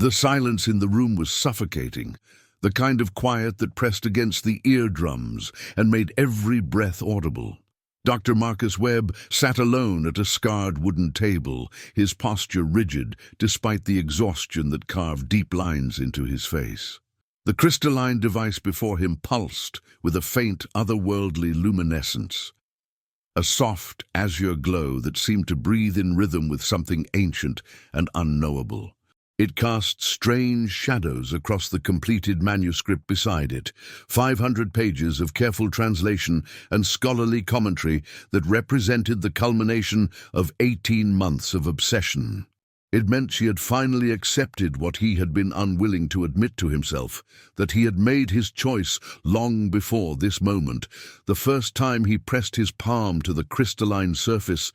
The silence in the room was suffocating, the kind of quiet that pressed against the eardrums and made every breath audible. Dr. Marcus Webb sat alone at a scarred wooden table, his posture rigid despite the exhaustion that carved deep lines into his face. The crystalline device before him pulsed with a faint, otherworldly luminescence, a soft, azure glow that seemed to breathe in rhythm with something ancient and unknowable. It cast strange shadows across the completed manuscript beside it, 500 pages of careful translation and scholarly commentary that represented the culmination of 18 months of obsession. It meant she had finally accepted what he had been unwilling to admit to himself, that he had made his choice long before this moment, the first time he pressed his palm to the crystalline surface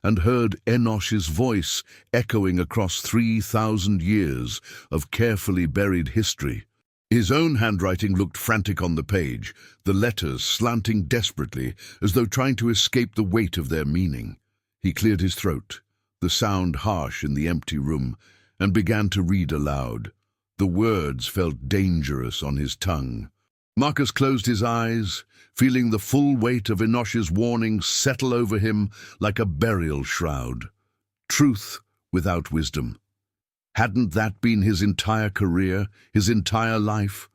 and heard Enosh's voice echoing across 3,000 years of carefully buried history. His own handwriting looked frantic on the page, the letters slanting desperately as though trying to escape the weight of their meaning. He cleared his throat, the sound harsh in the empty room, and began to read aloud. The words felt dangerous on his tongue. Marcus closed his eyes, feeling the full weight of Enosh's warning settle over him like a burial shroud. Truth without wisdom. Hadn't that been his entire career, his entire life?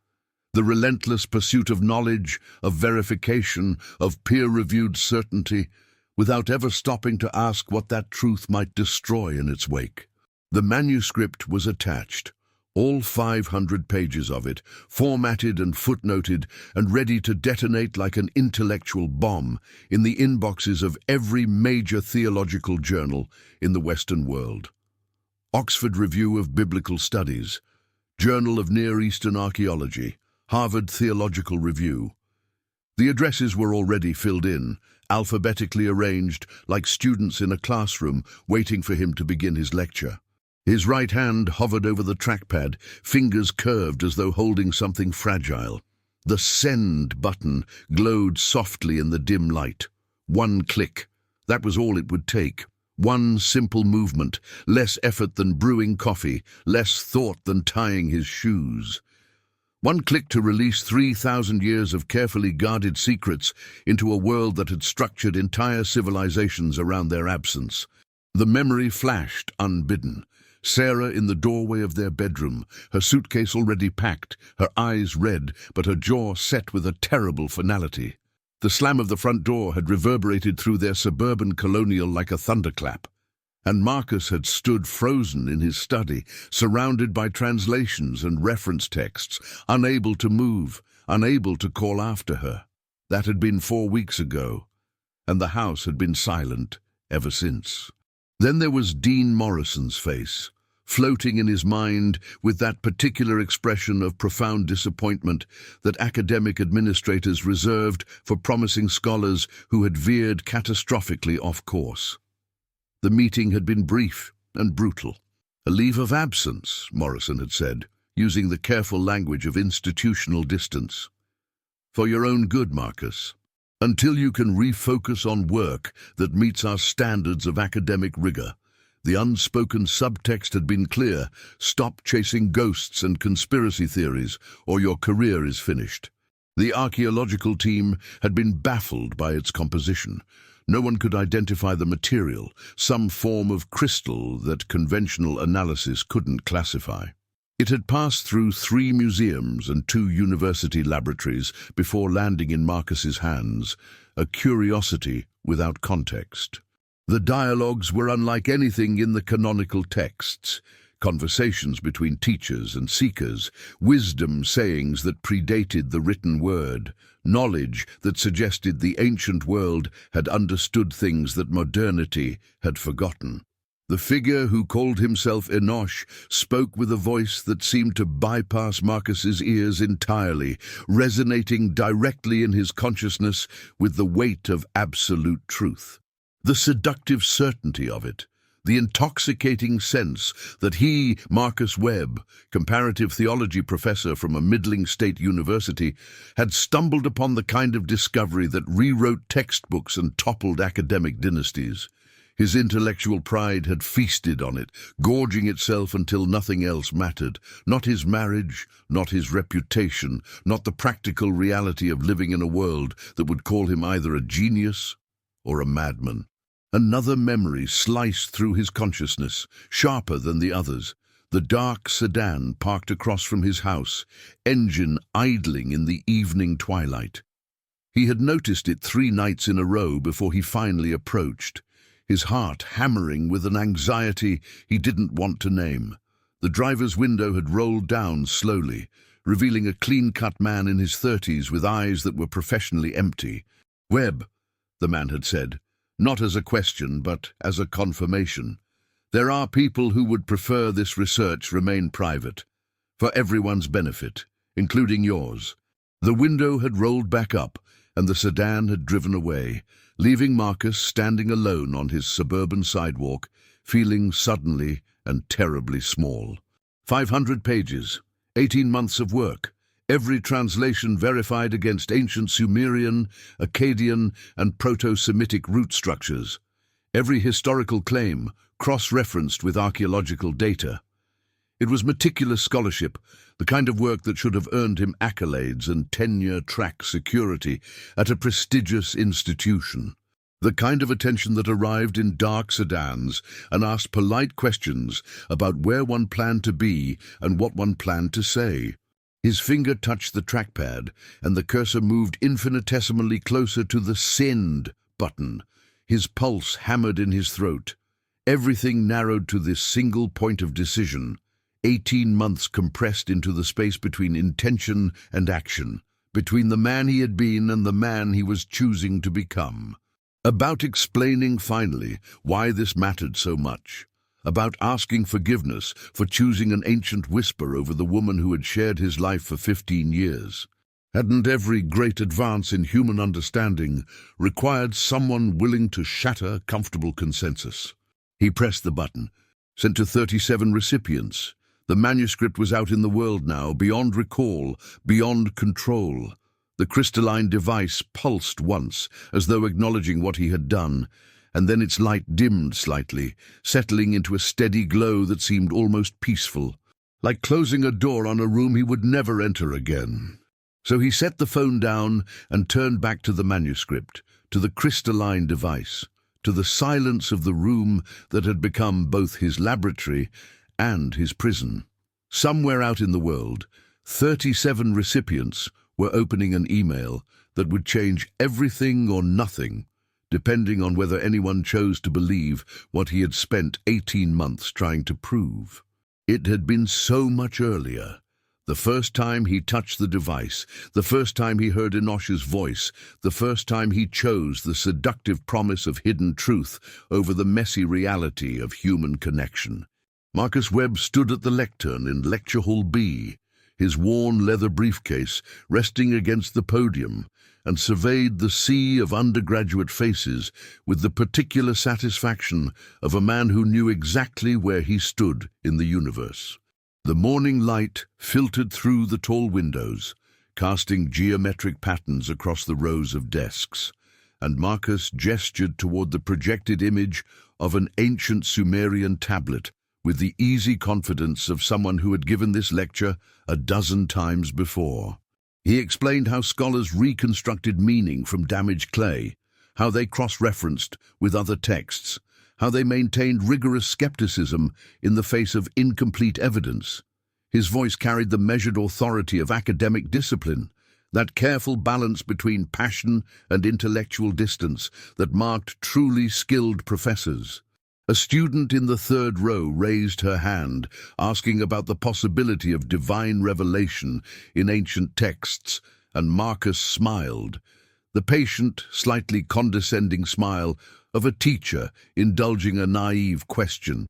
The relentless pursuit of knowledge, of verification, of peer-reviewed certainty, without ever stopping to ask what that truth might destroy in its wake. The manuscript was attached, all 500 pages of it, formatted and footnoted and ready to detonate like an intellectual bomb in the inboxes of every major theological journal in the Western world. Oxford Review of Biblical Studies, Journal of Near Eastern Archaeology, Harvard Theological Review. The addresses were already filled in, alphabetically arranged like students in a classroom waiting for him to begin his lecture. His right hand hovered over the trackpad, fingers curved as though holding something fragile. The send button glowed softly in the dim light. One click. That was all it would take. One simple movement, less effort than brewing coffee, less thought than tying his shoes. One click to release 3,000 years of carefully guarded secrets into a world that had structured entire civilizations around their absence. The memory flashed unbidden. Sarah in the doorway of their bedroom, her suitcase already packed, her eyes red, but her jaw set with a terrible finality. The slam of the front door had reverberated through their suburban colonial like a thunderclap, and Marcus had stood frozen in his study, surrounded by translations and reference texts, unable to move, unable to call after her. That had been 4 weeks ago, and the house had been silent ever since. Then there was Dean Morrison's face, floating in his mind with that particular expression of profound disappointment that academic administrators reserved for promising scholars who had veered catastrophically off course. The meeting had been brief and brutal. A leave of absence, Morrison had said, using the careful language of institutional distance. For your own good, Marcus. Until you can refocus on work that meets our standards of academic rigor. The unspoken subtext had been clear: stop chasing ghosts and conspiracy theories, or your career is finished. The archaeological team had been baffled by its composition. No one could identify the material, some form of crystal that conventional analysis couldn't classify. It had passed through 3 museums and 2 university laboratories before landing in Marcus's hands, a curiosity without context. The dialogues were unlike anything in the canonical texts, conversations between teachers and seekers, wisdom sayings that predated the written word, knowledge that suggested the ancient world had understood things that modernity had forgotten. The figure who called himself Enosh spoke with a voice that seemed to bypass Marcus's ears entirely, resonating directly in his consciousness with the weight of absolute truth. The seductive certainty of it, the intoxicating sense that he, Marcus Webb, comparative theology professor from a middling state university, had stumbled upon the kind of discovery that rewrote textbooks and toppled academic dynasties. His intellectual pride had feasted on it, gorging itself until nothing else mattered. Not his marriage, not his reputation, not the practical reality of living in a world that would call him either a genius or a madman. Another memory sliced through his consciousness, sharper than the others. The dark sedan parked across from his house, engine idling in the evening twilight. He had noticed it 3 nights in a row before he finally approached, his heart hammering with an anxiety he didn't want to name. The driver's window had rolled down slowly, revealing a clean-cut man in his 30s with eyes that were professionally empty. "Webb," the man had said, not as a question but as a confirmation. "There are people who would prefer this research remain private, for everyone's benefit, including yours." The window had rolled back up, and the sedan had driven away, leaving Marcus standing alone on his suburban sidewalk, feeling suddenly and terribly small. 500 pages, 18 months of work, every translation verified against ancient Sumerian, Akkadian, and Proto-Semitic root structures. Every historical claim cross-referenced with archaeological data. It was meticulous scholarship, the kind of work that should have earned him accolades and tenure-track security at a prestigious institution. The kind of attention that arrived in dark sedans and asked polite questions about where one planned to be and what one planned to say. His finger touched the trackpad, and the cursor moved infinitesimally closer to the "Send" button. His pulse hammered in his throat. Everything narrowed to this single point of decision. 18 months compressed into the space between intention and action, between the man he had been and the man he was choosing to become. About explaining, finally, why this mattered so much. About asking forgiveness for choosing an ancient whisper over the woman who had shared his life for 15 years. Hadn't every great advance in human understanding required someone willing to shatter comfortable consensus? He pressed the button, sent to 37 recipients. The manuscript was out in the world now, beyond recall, beyond control. The crystalline device pulsed once, as though acknowledging what he had done, and then its light dimmed slightly, settling into a steady glow that seemed almost peaceful, like closing a door on a room he would never enter again. So he set the phone down and turned back to the manuscript, to the crystalline device, to the silence of the room that had become both his laboratory and his prison. Somewhere out in the world, 37 recipients were opening an email that would change everything or nothing, depending on whether anyone chose to believe what he had spent 18 months trying to prove. It had been so much earlier. The first time he touched the device, the first time he heard Enosh's voice, the first time he chose the seductive promise of hidden truth over the messy reality of human connection. Marcus Webb stood at the lectern in Lecture Hall B, his worn leather briefcase resting against the podium, and surveyed the sea of undergraduate faces with the particular satisfaction of a man who knew exactly where he stood in the universe. The morning light filtered through the tall windows, casting geometric patterns across the rows of desks, and Marcus gestured toward the projected image of an ancient Sumerian tablet with the easy confidence of someone who had given this lecture a dozen times before. He explained how scholars reconstructed meaning from damaged clay, how they cross-referenced with other texts, how they maintained rigorous skepticism in the face of incomplete evidence. His voice carried the measured authority of academic discipline, that careful balance between passion and intellectual distance that marked truly skilled professors. A student in the third row raised her hand, asking about the possibility of divine revelation in ancient texts, and Marcus smiled, the patient, slightly condescending smile of a teacher indulging a naive question.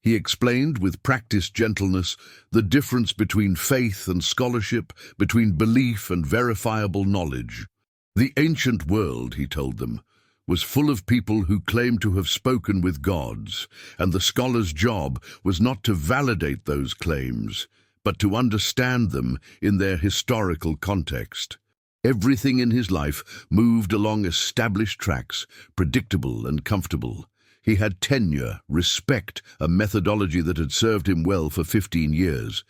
He explained with practiced gentleness the difference between faith and scholarship, between belief and verifiable knowledge. The ancient world, he told them, was full of people who claimed to have spoken with gods, and the scholar's job was not to validate those claims, but to understand them in their historical context. Everything in his life moved along established tracks, predictable and comfortable. He had tenure, respect, a methodology that had served him well for 15 years.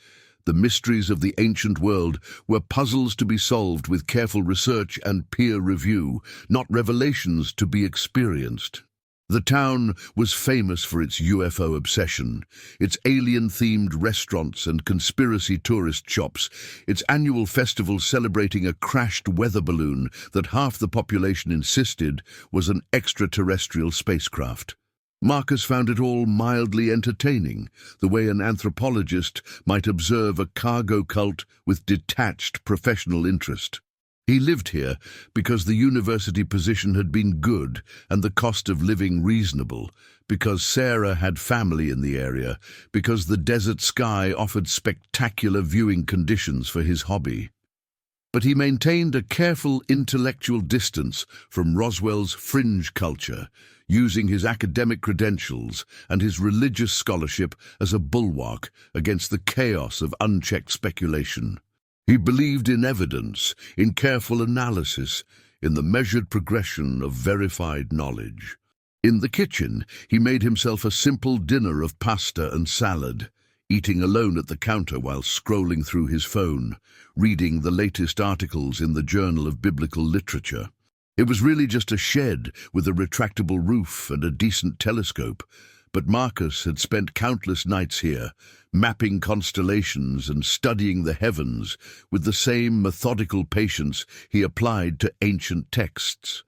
The mysteries of the ancient world were puzzles to be solved with careful research and peer review, not revelations to be experienced. The town was famous for its UFO obsession, its alien-themed restaurants and conspiracy tourist shops, its annual festival celebrating a crashed weather balloon that half the population insisted was an extraterrestrial spacecraft. Marcus found it all mildly entertaining, the way an anthropologist might observe a cargo cult with detached professional interest. He lived here because the university position had been good and the cost of living reasonable, because Sarah had family in the area, because the desert sky offered spectacular viewing conditions for his hobby. But he maintained a careful intellectual distance from Roswell's fringe culture, using his academic credentials and his religious scholarship as a bulwark against the chaos of unchecked speculation. He believed in evidence, in careful analysis, in the measured progression of verified knowledge. In the kitchen, he made himself a simple dinner of pasta and salad, eating alone at the counter while scrolling through his phone, reading the latest articles in the Journal of Biblical Literature. It was really just a shed with a retractable roof and a decent telescope, but Marcus had spent countless nights here, mapping constellations and studying the heavens with the same methodical patience he applied to ancient texts.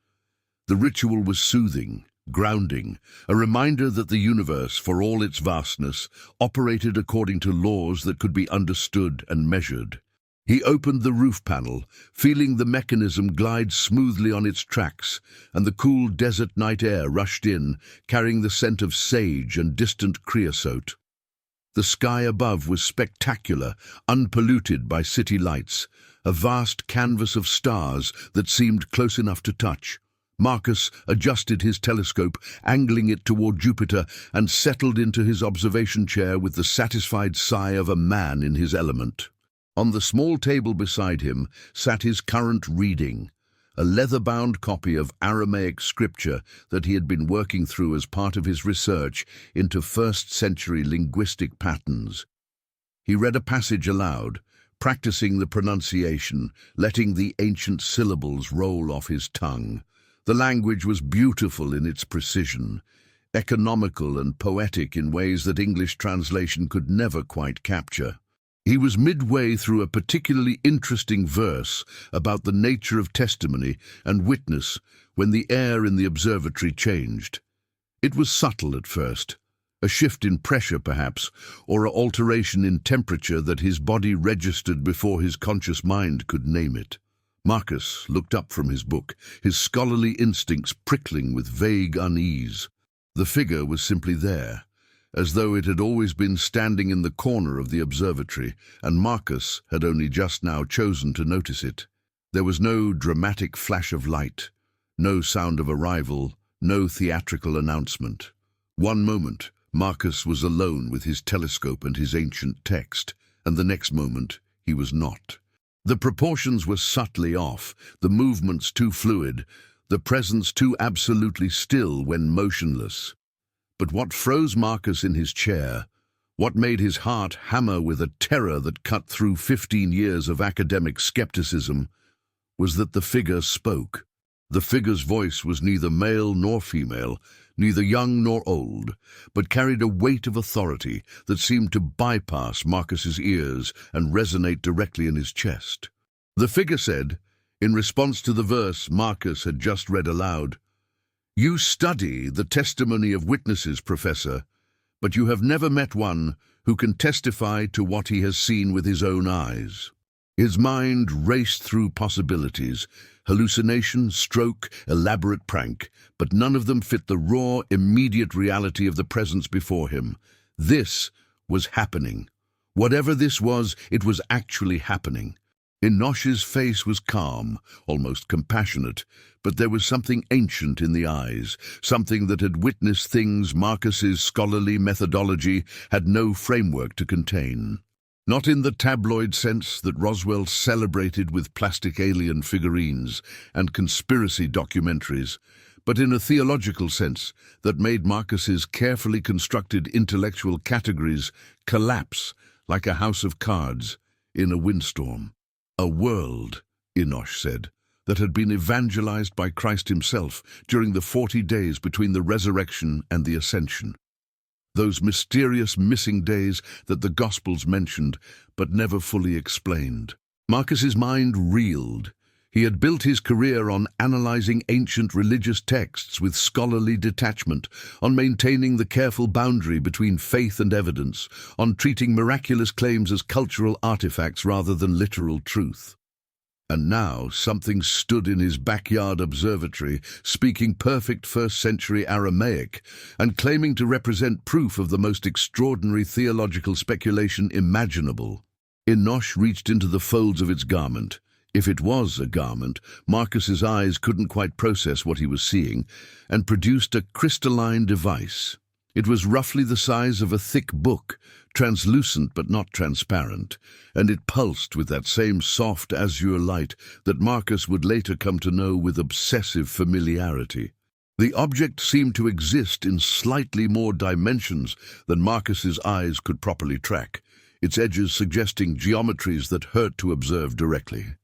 The ritual was soothing, grounding, a reminder that the universe, for all its vastness, operated according to laws that could be understood and measured. He opened the roof panel, feeling the mechanism glide smoothly on its tracks, and the cool desert night air rushed in, carrying the scent of sage and distant creosote. The sky above was spectacular, unpolluted by city lights, a vast canvas of stars that seemed close enough to touch. Marcus adjusted his telescope, angling it toward Jupiter, and settled into his observation chair with the satisfied sigh of a man in his element. On the small table beside him sat his current reading, a leather-bound copy of Aramaic scripture that he had been working through as part of his research into first-century linguistic patterns. He read a passage aloud, practicing the pronunciation, letting the ancient syllables roll off his tongue. The language was beautiful in its precision, economical and poetic in ways that English translation could never quite capture. He was midway through a particularly interesting verse about the nature of testimony and witness when the air in the observatory changed. It was subtle at first, a shift in pressure perhaps, or an alteration in temperature that his body registered before his conscious mind could name it. Marcus looked up from his book, his scholarly instincts prickling with vague unease. The figure was simply there, as though it had always been standing in the corner of the observatory, and Marcus had only just now chosen to notice it. There was no dramatic flash of light, no sound of arrival, no theatrical announcement. One moment, Marcus was alone with his telescope and his ancient text, and the next moment, he was not. The proportions were subtly off, the movements too fluid, the presence too absolutely still when motionless. But what froze Marcus in his chair, what made his heart hammer with a terror that cut through 15 years of academic skepticism, was that the figure spoke. The figure's voice was neither male nor female, neither young nor old, but carried a weight of authority that seemed to bypass Marcus's ears and resonate directly in his chest. The figure said, in response to the verse Marcus had just read aloud, "You study the testimony of witnesses, Professor, but you have never met one who can testify to what he has seen with his own eyes." His mind raced through possibilities, hallucination, stroke, elaborate prank, but none of them fit the raw, immediate reality of the presence before him. This was happening. Whatever this was, it was actually happening. Enosh's face was calm, almost compassionate, but there was something ancient in the eyes, something that had witnessed things Marcus's scholarly methodology had no framework to contain. Not in the tabloid sense that Roswell celebrated with plastic alien figurines and conspiracy documentaries, but in a theological sense that made Marcus's carefully constructed intellectual categories collapse like a house of cards in a windstorm. A world, Enoch said, that had been evangelized by Christ himself during the 40 days between the resurrection and the ascension. Those mysterious missing days that the Gospels mentioned but never fully explained. Marcus's mind reeled. He had built his career on analyzing ancient religious texts with scholarly detachment, on maintaining the careful boundary between faith and evidence, on treating miraculous claims as cultural artifacts rather than literal truth. And now something stood in his backyard observatory, speaking perfect first-century Aramaic, and claiming to represent proof of the most extraordinary theological speculation imaginable. Enoch reached into the folds of its garment. If it was a garment, Marcus's eyes couldn't quite process what he was seeing, and produced a crystalline device. It was roughly the size of a thick book, translucent but not transparent, and it pulsed with that same soft azure light that Marcus would later come to know with obsessive familiarity. The object seemed to exist in slightly more dimensions than Marcus's eyes could properly track, its edges suggesting geometries that hurt to observe directly.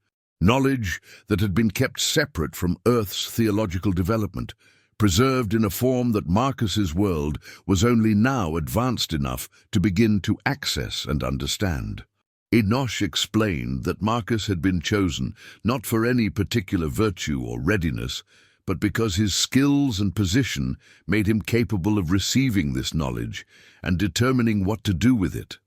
Knowledge that had been kept separate from Earth's theological development, preserved in a form that Marcus's world was only now advanced enough to begin to access and understand. Enoch explained that Marcus had been chosen not for any particular virtue or readiness, but because his skills and position made him capable of receiving this knowledge and determining what to do with it.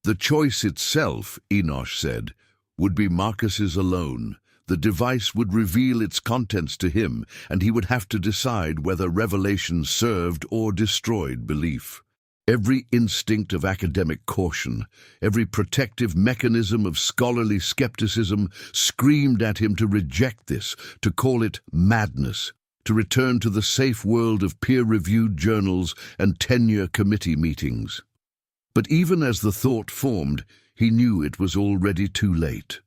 The choice itself, Enoch said, would be Marcus's alone. The device would reveal its contents to him, and he would have to decide whether revelation served or destroyed belief. Every instinct of academic caution, every protective mechanism of scholarly skepticism screamed at him to reject this, to call it madness, to return to the safe world of peer-reviewed journals and tenure committee meetings. But even as the thought formed, he knew it was already too late.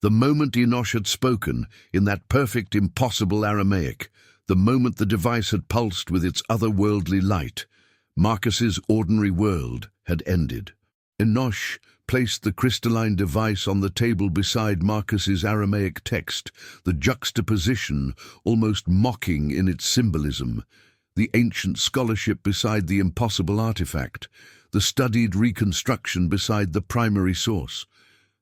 The moment Enoch had spoken, in that perfect, impossible Aramaic, the moment the device had pulsed with its otherworldly light, Marcus's ordinary world had ended. Enoch placed the crystalline device on the table beside Marcus's Aramaic text, the juxtaposition almost mocking in its symbolism, the ancient scholarship beside the impossible artifact, the studied reconstruction beside the primary source.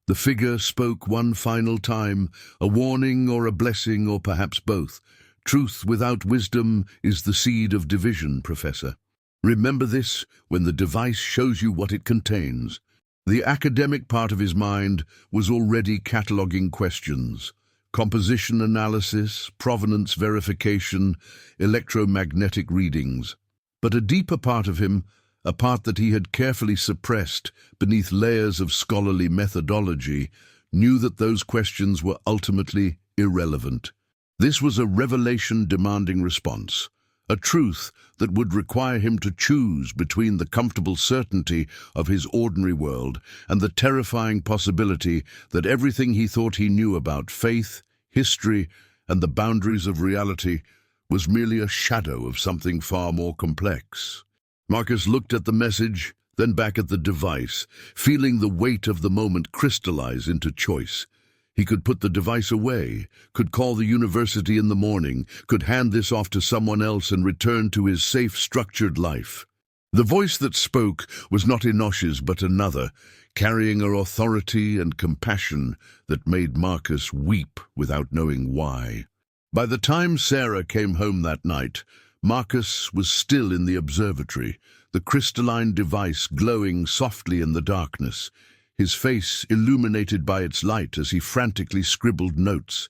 The figure spoke one final time, a warning or a blessing or perhaps both. Truth without wisdom is the seed of division, Professor. Remember this when the device shows you what it contains. The academic part of his mind was already cataloguing questions. Composition analysis, provenance verification, electromagnetic readings. But a deeper part of him, a part that he had carefully suppressed beneath layers of scholarly methodology, knew that those questions were ultimately irrelevant. This was a revelation-demanding response, a truth that would require him to choose between the comfortable certainty of his ordinary world and the terrifying possibility that everything he thought he knew about faith, history, and the boundaries of reality was merely a shadow of something far more complex. Marcus looked at the message, then back at the device, feeling the weight of the moment crystallize into choice. He could put the device away, could call the university in the morning, could hand this off to someone else and return to his safe, structured life. The voice that spoke was not Enoch's but another, carrying an authority and compassion that made Marcus weep without knowing why. By the time Sarah came home that night, Marcus was still in the observatory, the crystalline device glowing softly in the darkness, his face illuminated by its light as he frantically scribbled notes,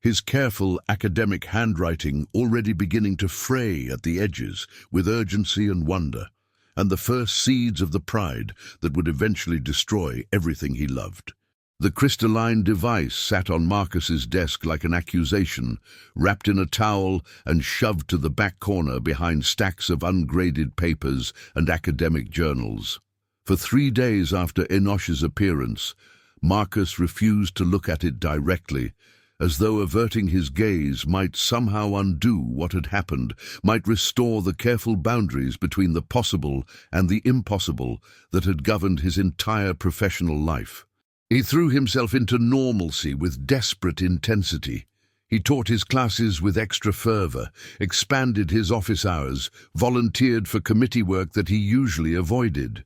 his careful academic handwriting already beginning to fray at the edges with urgency and wonder, and the first seeds of the pride that would eventually destroy everything he loved. The crystalline device sat on Marcus's desk like an accusation, wrapped in a towel and shoved to the back corner behind stacks of ungraded papers and academic journals. For 3 days after Enoch's appearance, Marcus refused to look at it directly, as though averting his gaze might somehow undo what had happened, might restore the careful boundaries between the possible and the impossible that had governed his entire professional life. He threw himself into normalcy with desperate intensity. He taught his classes with extra fervor, expanded his office hours, volunteered for committee work that he usually avoided.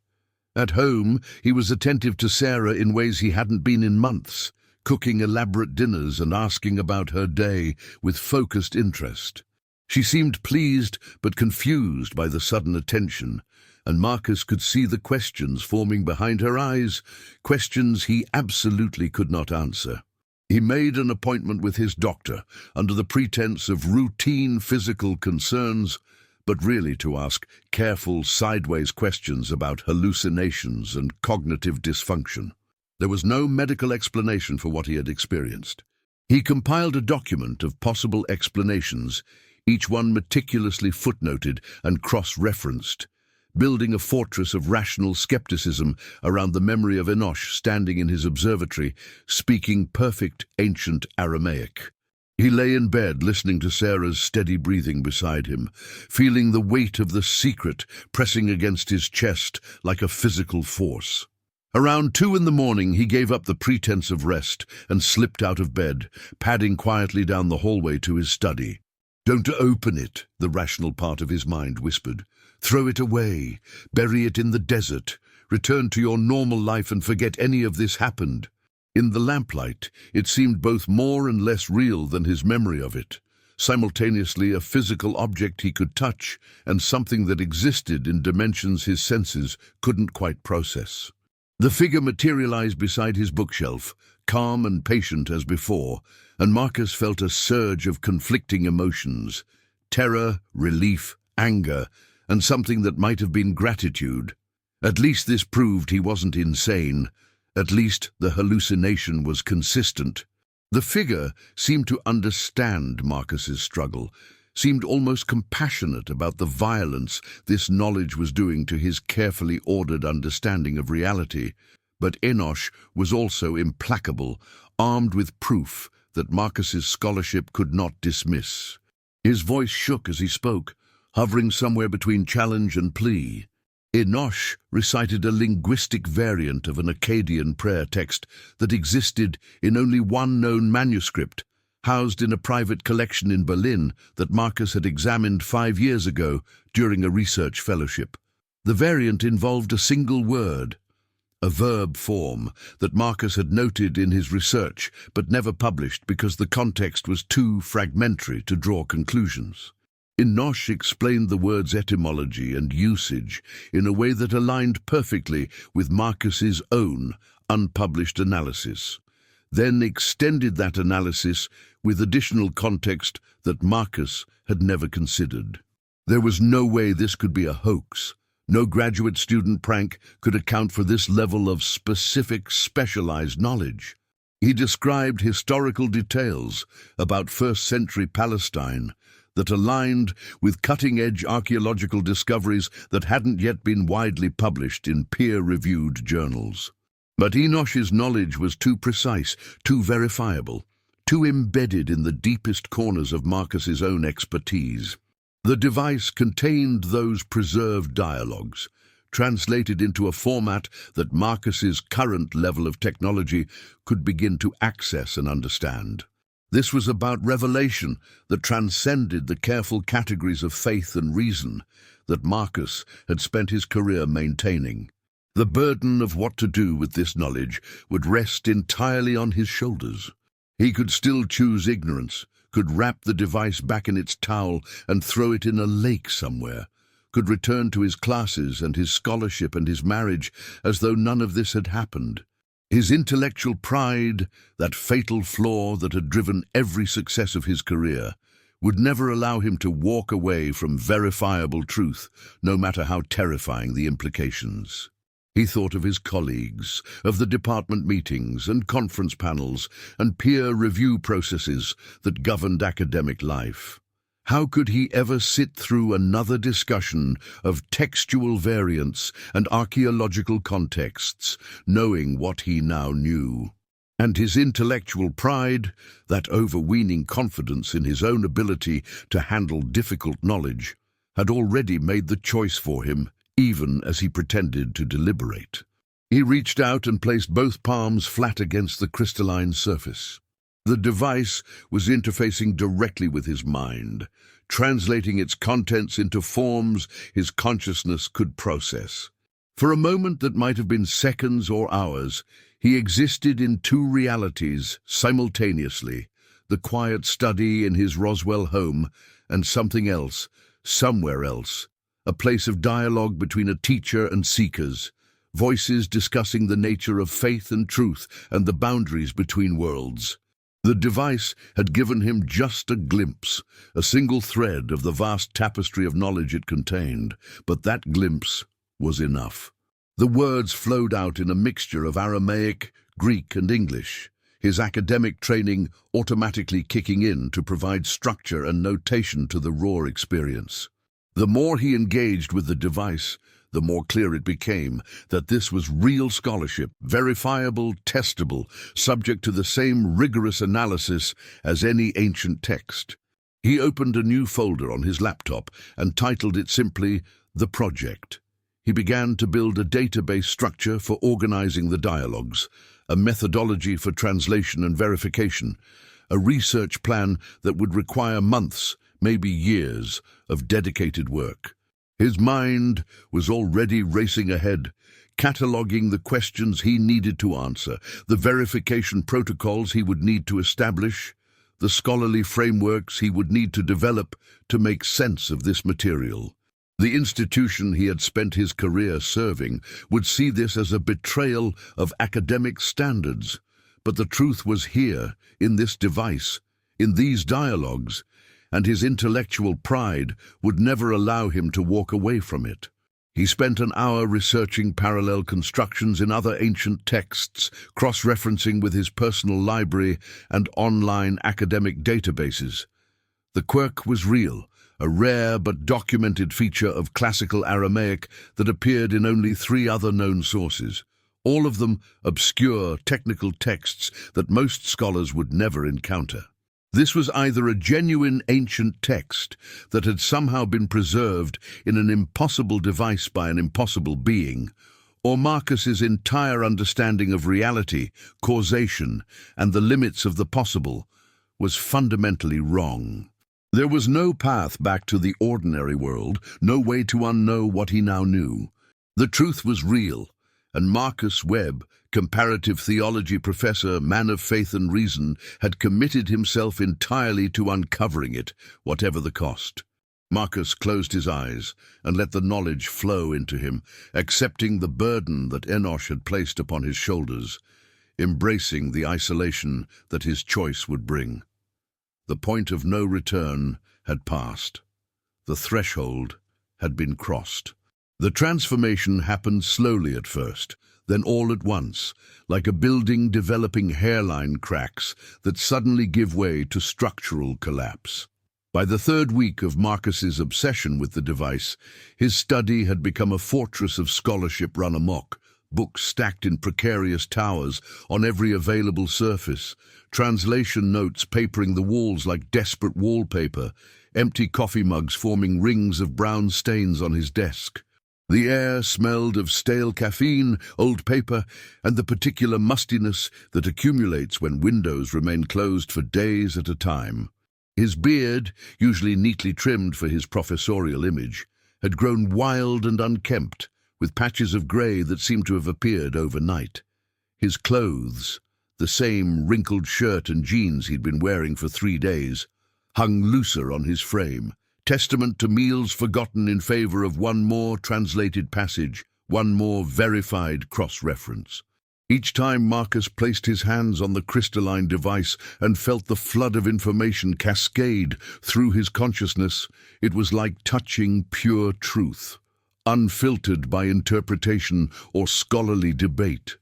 At home, he was attentive to Sarah in ways he hadn't been in months, cooking elaborate dinners and asking about her day with focused interest. She seemed pleased but confused by the sudden attention, and Marcus could see the questions forming behind her eyes, questions he absolutely could not answer. He made an appointment with his doctor under the pretense of routine physical concerns, but really to ask careful sideways questions about hallucinations and cognitive dysfunction. There was no medical explanation for what he had experienced. He compiled a document of possible explanations, each one meticulously footnoted and cross-referenced, building a fortress of rational skepticism around the memory of Enosh standing in his observatory, speaking perfect ancient Aramaic. He lay in bed listening to Sarah's steady breathing beside him, feeling the weight of the secret pressing against his chest like a physical force. Around 2 in the morning, he gave up the pretense of rest and slipped out of bed, padding quietly down the hallway to his study. "Don't open it," the rational part of his mind whispered. "Throw it away, bury it in the desert, return to your normal life and forget any of this happened." In the lamplight, it seemed both more and less real than his memory of it, simultaneously a physical object he could touch and something that existed in dimensions his senses couldn't quite process. The figure materialized beside his bookshelf, calm and patient as before, and Marcus felt a surge of conflicting emotions: terror, relief, anger, and something that might have been gratitude. At least this proved he wasn't insane. At least the hallucination was consistent. The figure seemed to understand Marcus's struggle, seemed almost compassionate about the violence this knowledge was doing to his carefully ordered understanding of reality. But Enosh was also implacable, armed with proof that Marcus's scholarship could not dismiss. His voice shook as he spoke, hovering somewhere between challenge and plea. Enosh recited a linguistic variant of an Akkadian prayer text that existed in only one known manuscript, housed in a private collection in Berlin that Marcus had examined 5 years ago during a research fellowship. The variant involved a single word, a verb form that Marcus had noted in his research but never published because the context was too fragmentary to draw conclusions. Enosh explained the word's etymology and usage in a way that aligned perfectly with Marcus's own unpublished analysis, then extended that analysis with additional context that Marcus had never considered. There was no way this could be a hoax. No graduate student prank could account for this level of specific, specialized knowledge. He described historical details about first-century Palestine that aligned with cutting-edge archaeological discoveries that hadn't yet been widely published in peer-reviewed journals. But Enosh's knowledge was too precise, too verifiable, too embedded in the deepest corners of Marcus's own expertise. The device contained those preserved dialogues, translated into a format that Marcus's current level of technology could begin to access and understand. This was about revelation that transcended the careful categories of faith and reason that Marcus had spent his career maintaining. The burden of what to do with this knowledge would rest entirely on his shoulders. He could still choose ignorance, could wrap the device back in its towel and throw it in a lake somewhere, could return to his classes and his scholarship and his marriage as though none of this had happened. His intellectual pride, that fatal flaw that had driven every success of his career, would never allow him to walk away from verifiable truth, no matter how terrifying the implications. He thought of his colleagues, of the department meetings and conference panels and peer review processes that governed academic life. How could he ever sit through another discussion of textual variants and archaeological contexts, knowing what he now knew? And his intellectual pride, that overweening confidence in his own ability to handle difficult knowledge, had already made the choice for him, even as he pretended to deliberate. He reached out and placed both palms flat against the crystalline surface. The device was interfacing directly with his mind, translating its contents into forms his consciousness could process. For a moment that might have been seconds or hours, he existed in two realities simultaneously, the quiet study in his Roswell home and something else, somewhere else, a place of dialogue between a teacher and seekers, voices discussing the nature of faith and truth and the boundaries between worlds. The device had given him just a glimpse, a single thread of the vast tapestry of knowledge it contained, but that glimpse was enough. The words flowed out in a mixture of Aramaic, Greek, and English, his academic training automatically kicking in to provide structure and notation to the raw experience. The more he engaged with the device, the more clear it became that this was real scholarship, verifiable, testable, subject to the same rigorous analysis as any ancient text. He opened a new folder on his laptop and titled it simply The Project. He began to build a database structure for organizing the dialogues, a methodology for translation and verification, a research plan that would require months, maybe years, of dedicated work. His mind was already racing ahead, cataloging the questions he needed to answer, the verification protocols he would need to establish, the scholarly frameworks he would need to develop to make sense of this material. The institution he had spent his career serving would see this as a betrayal of academic standards, but the truth was here, in this device, in these dialogues, and his intellectual pride would never allow him to walk away from it. He spent an hour researching parallel constructions in other ancient texts, cross-referencing with his personal library and online academic databases. The quirk was real, a rare but documented feature of classical Aramaic that appeared in only 3 other known sources, all of them obscure technical texts that most scholars would never encounter. This was either a genuine ancient text that had somehow been preserved in an impossible device by an impossible being, or Marcus's entire understanding of reality, causation, and the limits of the possible was fundamentally wrong. There was no path back to the ordinary world, no way to unknow what he now knew. The truth was real, and Marcus Webb, comparative theology professor, man of faith and reason, had committed himself entirely to uncovering it, whatever the cost. Marcus closed his eyes and let the knowledge flow into him, accepting the burden that Enosh had placed upon his shoulders, embracing the isolation that his choice would bring. The point of no return had passed. The threshold had been crossed. The transformation happened slowly at first, then all at once, like a building developing hairline cracks that suddenly give way to structural collapse. By the 3rd week of Marcus's obsession with the device, his study had become a fortress of scholarship run amok, books stacked in precarious towers on every available surface, translation notes papering the walls like desperate wallpaper, empty coffee mugs forming rings of brown stains on his desk. The air smelled of stale caffeine, old paper, and the particular mustiness that accumulates when windows remain closed for days at a time. His beard, usually neatly trimmed for his professorial image, had grown wild and unkempt, with patches of grey that seemed to have appeared overnight. His clothes, the same wrinkled shirt and jeans he'd been wearing for 3 days, hung looser on his frame, testament to meals forgotten in favor of one more translated passage, one more verified cross-reference. Each time Marcus placed his hands on the crystalline device and felt the flood of information cascade through his consciousness, it was like touching pure truth, unfiltered by interpretation or scholarly debate.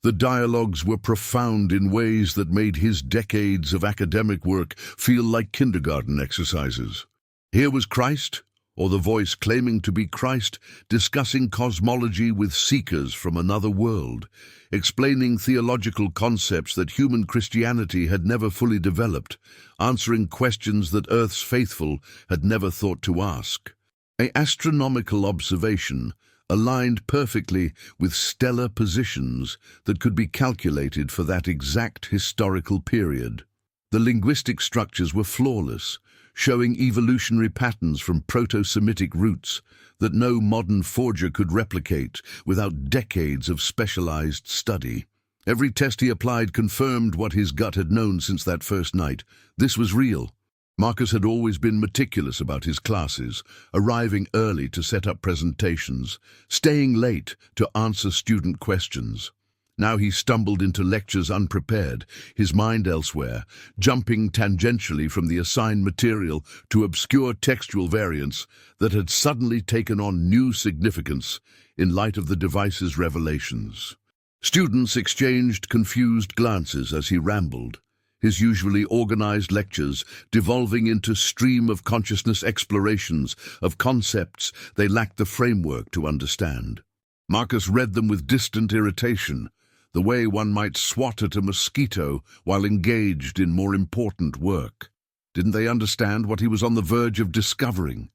The dialogues were profound in ways that made his decades of academic work feel like kindergarten exercises. Here was Christ, or the voice claiming to be Christ discussing cosmology with seekers from another world, explaining theological concepts that human Christianity had never fully developed, answering questions that Earth's faithful had never thought to ask. An astronomical observation aligned perfectly with stellar positions that could be calculated for that exact historical period. The linguistic structures were flawless, showing evolutionary patterns from Proto-Semitic roots that no modern forger could replicate without decades of specialized study. Every test he applied confirmed what his gut had known since that first night. This was real. Marcus had always been meticulous about his classes, arriving early to set up presentations, staying late to answer student questions. Now he stumbled into lectures unprepared, his mind elsewhere, jumping tangentially from the assigned material to obscure textual variants that had suddenly taken on new significance in light of the device's revelations. Students exchanged confused glances as he rambled, his usually organized lectures devolving into stream-of-consciousness explorations of concepts they lacked the framework to understand. Marcus read them with distant irritation, the way one might swat at a mosquito while engaged in more important work. Didn't they understand what he was on the verge of discovering?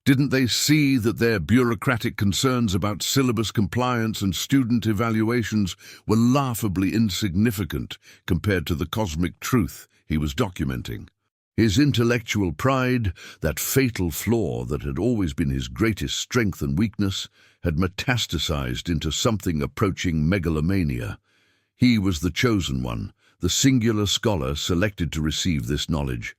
Didn't they see that their bureaucratic concerns about syllabus compliance and student evaluations were laughably insignificant compared to the cosmic truth he was documenting? His intellectual pride, that fatal flaw that had always been his greatest strength and weakness, had metastasized into something approaching megalomania. He was the chosen one, the singular scholar selected to receive this knowledge.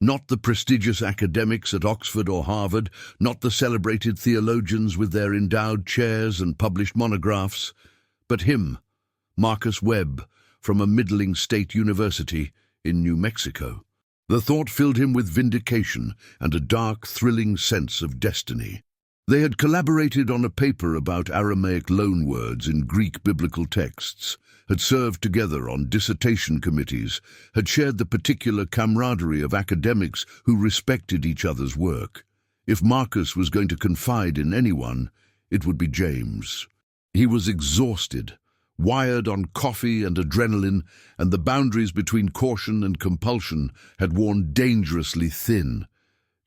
Not the prestigious academics at Oxford or Harvard, not the celebrated theologians with their endowed chairs and published monographs, but him, Marcus Webb, from a middling state university in New Mexico. The thought filled him with vindication and a dark, thrilling sense of destiny. They had collaborated on a paper about Aramaic loanwords in Greek biblical texts, had served together on dissertation committees, had shared the particular camaraderie of academics who respected each other's work. If Marcus was going to confide in anyone, it would be James. He was exhausted, wired on coffee and adrenaline, and the boundaries between caution and compulsion had worn dangerously thin.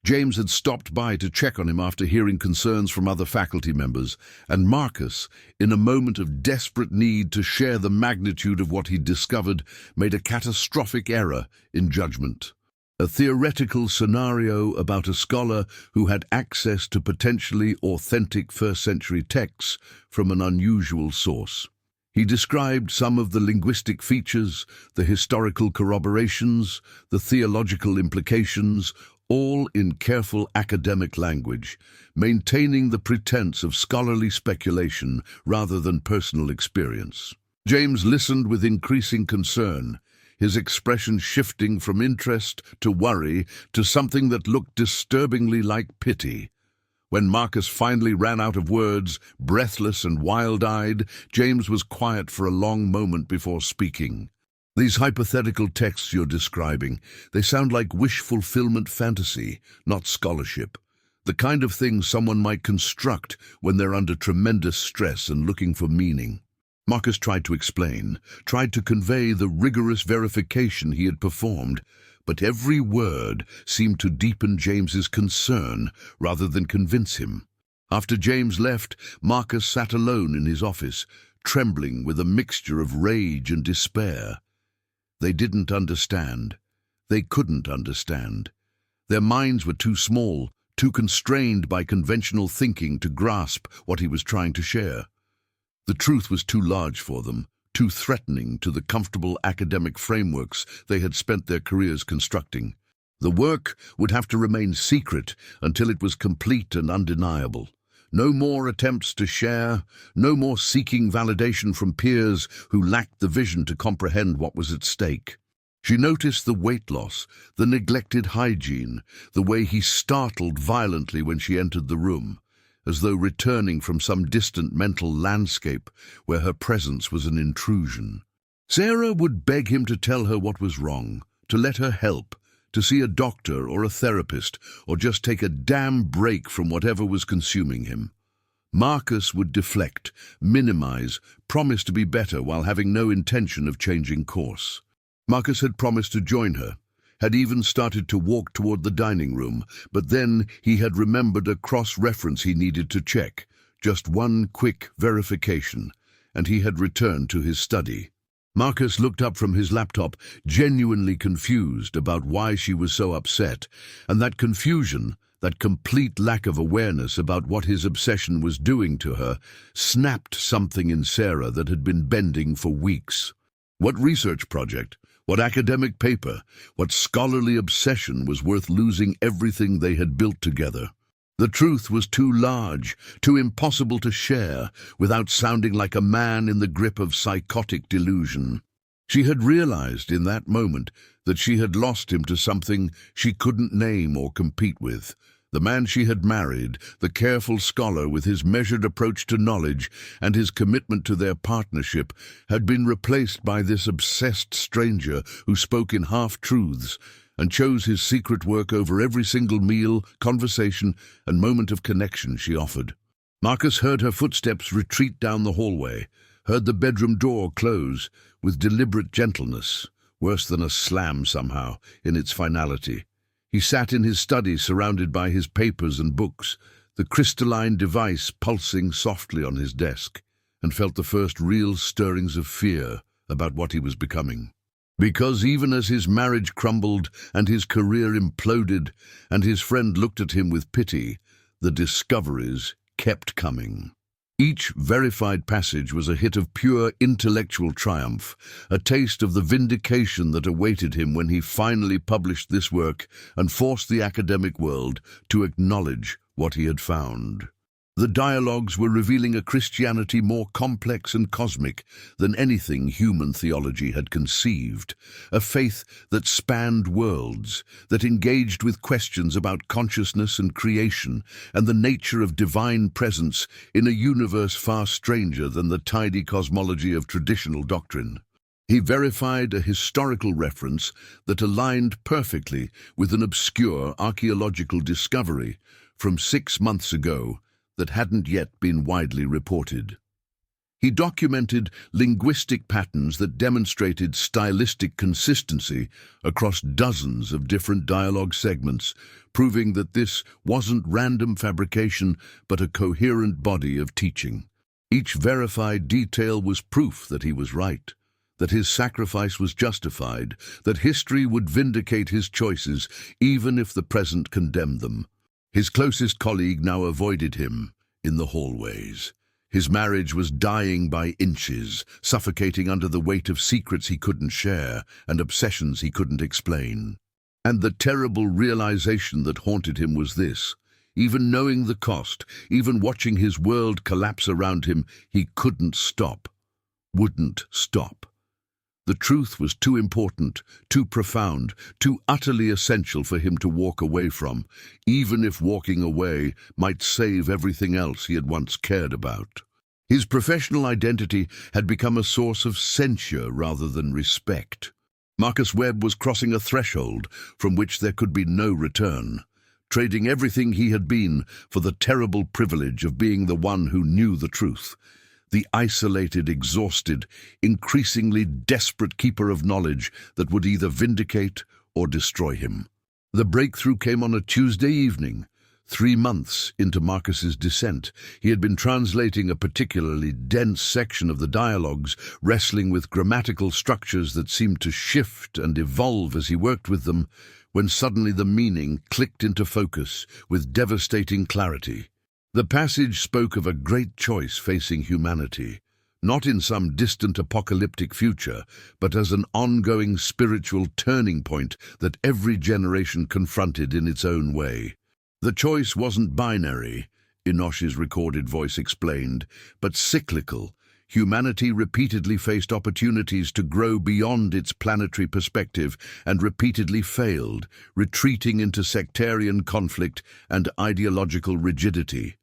James had stopped by to check on him after hearing concerns from other faculty members, and Marcus, in a moment of desperate need to share the magnitude of what he'd discovered, made a catastrophic error in judgment. A theoretical scenario about a scholar who had access to potentially authentic first-century texts from an unusual source. He described some of the linguistic features, the historical corroborations, the theological implications, all in careful academic language, maintaining the pretense of scholarly speculation rather than personal experience. James listened with increasing concern, his expression shifting from interest to worry to something that looked disturbingly like pity. When Marcus finally ran out of words, breathless and wild-eyed, James was quiet for a long moment before speaking. These hypothetical texts you're describing, they sound like wish-fulfillment fantasy, not scholarship. The kind of thing someone might construct when they're under tremendous stress and looking for meaning. Marcus tried to explain, tried to convey the rigorous verification he had performed, but every word seemed to deepen James's concern rather than convince him. After James left, Marcus sat alone in his office, trembling with a mixture of rage and despair. They didn't understand. They couldn't understand. Their minds were too small, too constrained by conventional thinking to grasp what he was trying to share. The truth was too large for them, too threatening to the comfortable academic frameworks they had spent their careers constructing. The work would have to remain secret until it was complete and undeniable. No more attempts to share, no more seeking validation from peers who lacked the vision to comprehend what was at stake. She noticed the weight loss, the neglected hygiene, the way he startled violently when she entered the room, as though returning from some distant mental landscape where her presence was an intrusion. Sarah would beg him to tell her what was wrong, to let her help, to see a doctor or a therapist, or just take a damn break from whatever was consuming him. Marcus would deflect, minimize, promise to be better while having no intention of changing course. Marcus had promised to join her, had even started to walk toward the dining room, but then he had remembered a cross-reference he needed to check, just one quick verification, and he had returned to his study. Marcus looked up from his laptop, genuinely confused about why she was so upset, and that confusion, that complete lack of awareness about what his obsession was doing to her, snapped something in Sarah that had been bending for weeks. What research project, what academic paper, what scholarly obsession was worth losing everything they had built together? The truth was too large, too impossible to share, without sounding like a man in the grip of psychotic delusion. She had realized in that moment that she had lost him to something she couldn't name or compete with. The man she had married, the careful scholar with his measured approach to knowledge and his commitment to their partnership, had been replaced by this obsessed stranger who spoke in half-truths and chose his secret work over every single meal, conversation, and moment of connection she offered. Marcus heard her footsteps retreat down the hallway, heard the bedroom door close with deliberate gentleness, worse than a slam somehow in its finality. He sat in his study surrounded by his papers and books, the crystalline device pulsing softly on his desk, and felt the first real stirrings of fear about what he was becoming. Because even as his marriage crumbled and his career imploded and his friend looked at him with pity, the discoveries kept coming. Each verified passage was a hit of pure intellectual triumph, a taste of the vindication that awaited him when he finally published this work and forced the academic world to acknowledge what he had found. The dialogues were revealing a Christianity more complex and cosmic than anything human theology had conceived, a faith that spanned worlds, that engaged with questions about consciousness and creation and the nature of divine presence in a universe far stranger than the tidy cosmology of traditional doctrine. He verified a historical reference that aligned perfectly with an obscure archaeological discovery from 6 months ago that hadn't yet been widely reported. He documented linguistic patterns that demonstrated stylistic consistency across dozens of different dialogue segments, proving that this wasn't random fabrication but a coherent body of teaching. Each verified detail was proof that he was right, that his sacrifice was justified, that history would vindicate his choices even if the present condemned them. His closest colleague now avoided him in the hallways. His marriage was dying by inches, suffocating under the weight of secrets he couldn't share and obsessions he couldn't explain. And the terrible realization that haunted him was this: even knowing the cost, even watching his world collapse around him, he couldn't stop, wouldn't stop. The truth was too important, too profound, too utterly essential for him to walk away from, even if walking away might save everything else he had once cared about. His professional identity had become a source of censure rather than respect. Marcus Webb was crossing a threshold from which there could be no return, trading everything he had been for the terrible privilege of being the one who knew the truth. The isolated, exhausted, increasingly desperate keeper of knowledge that would either vindicate or destroy him. The breakthrough came on a Tuesday evening. 3 months into Marcus's descent, he had been translating a particularly dense section of the dialogues, wrestling with grammatical structures that seemed to shift and evolve as he worked with them, when suddenly the meaning clicked into focus with devastating clarity. The passage spoke of a great choice facing humanity, not in some distant apocalyptic future, but as an ongoing spiritual turning point that every generation confronted in its own way. The choice wasn't binary, Enosh's recorded voice explained, but cyclical. Humanity repeatedly faced opportunities to grow beyond its planetary perspective and repeatedly failed, retreating into sectarian conflict and ideological rigidity.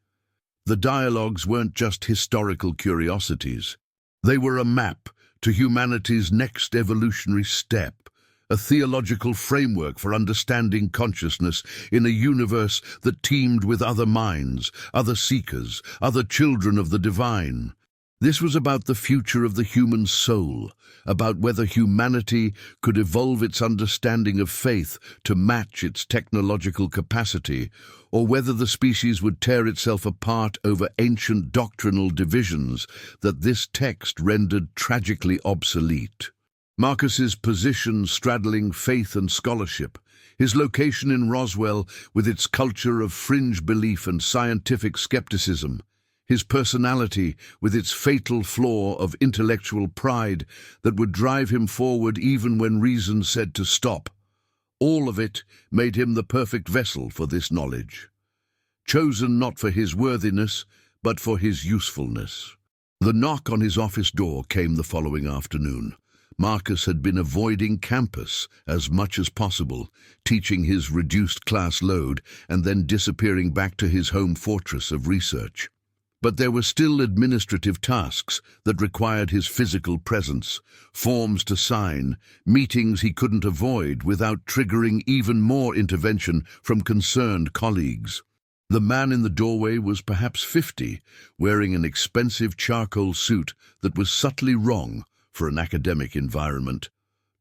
The dialogues weren't just historical curiosities. They were a map to humanity's next evolutionary step, a theological framework for understanding consciousness in a universe that teemed with other minds, other seekers, other children of the divine. This was about the future of the human soul, about whether humanity could evolve its understanding of faith to match its technological capacity, or whether the species would tear itself apart over ancient doctrinal divisions that this text rendered tragically obsolete. Marcus's position straddling faith and scholarship, his location in Roswell with its culture of fringe belief and scientific skepticism, his personality with its fatal flaw of intellectual pride that would drive him forward even when reason said to stop. All of it made him the perfect vessel for this knowledge, chosen not for his worthiness, but for his usefulness. The knock on his office door came the following afternoon. Marcus had been avoiding campus as much as possible, teaching his reduced class load and then disappearing back to his home fortress of research. But there were still administrative tasks that required his physical presence, forms to sign, meetings he couldn't avoid without triggering even more intervention from concerned colleagues. The man in the doorway was perhaps 50, wearing an expensive charcoal suit that was subtly wrong for an academic environment.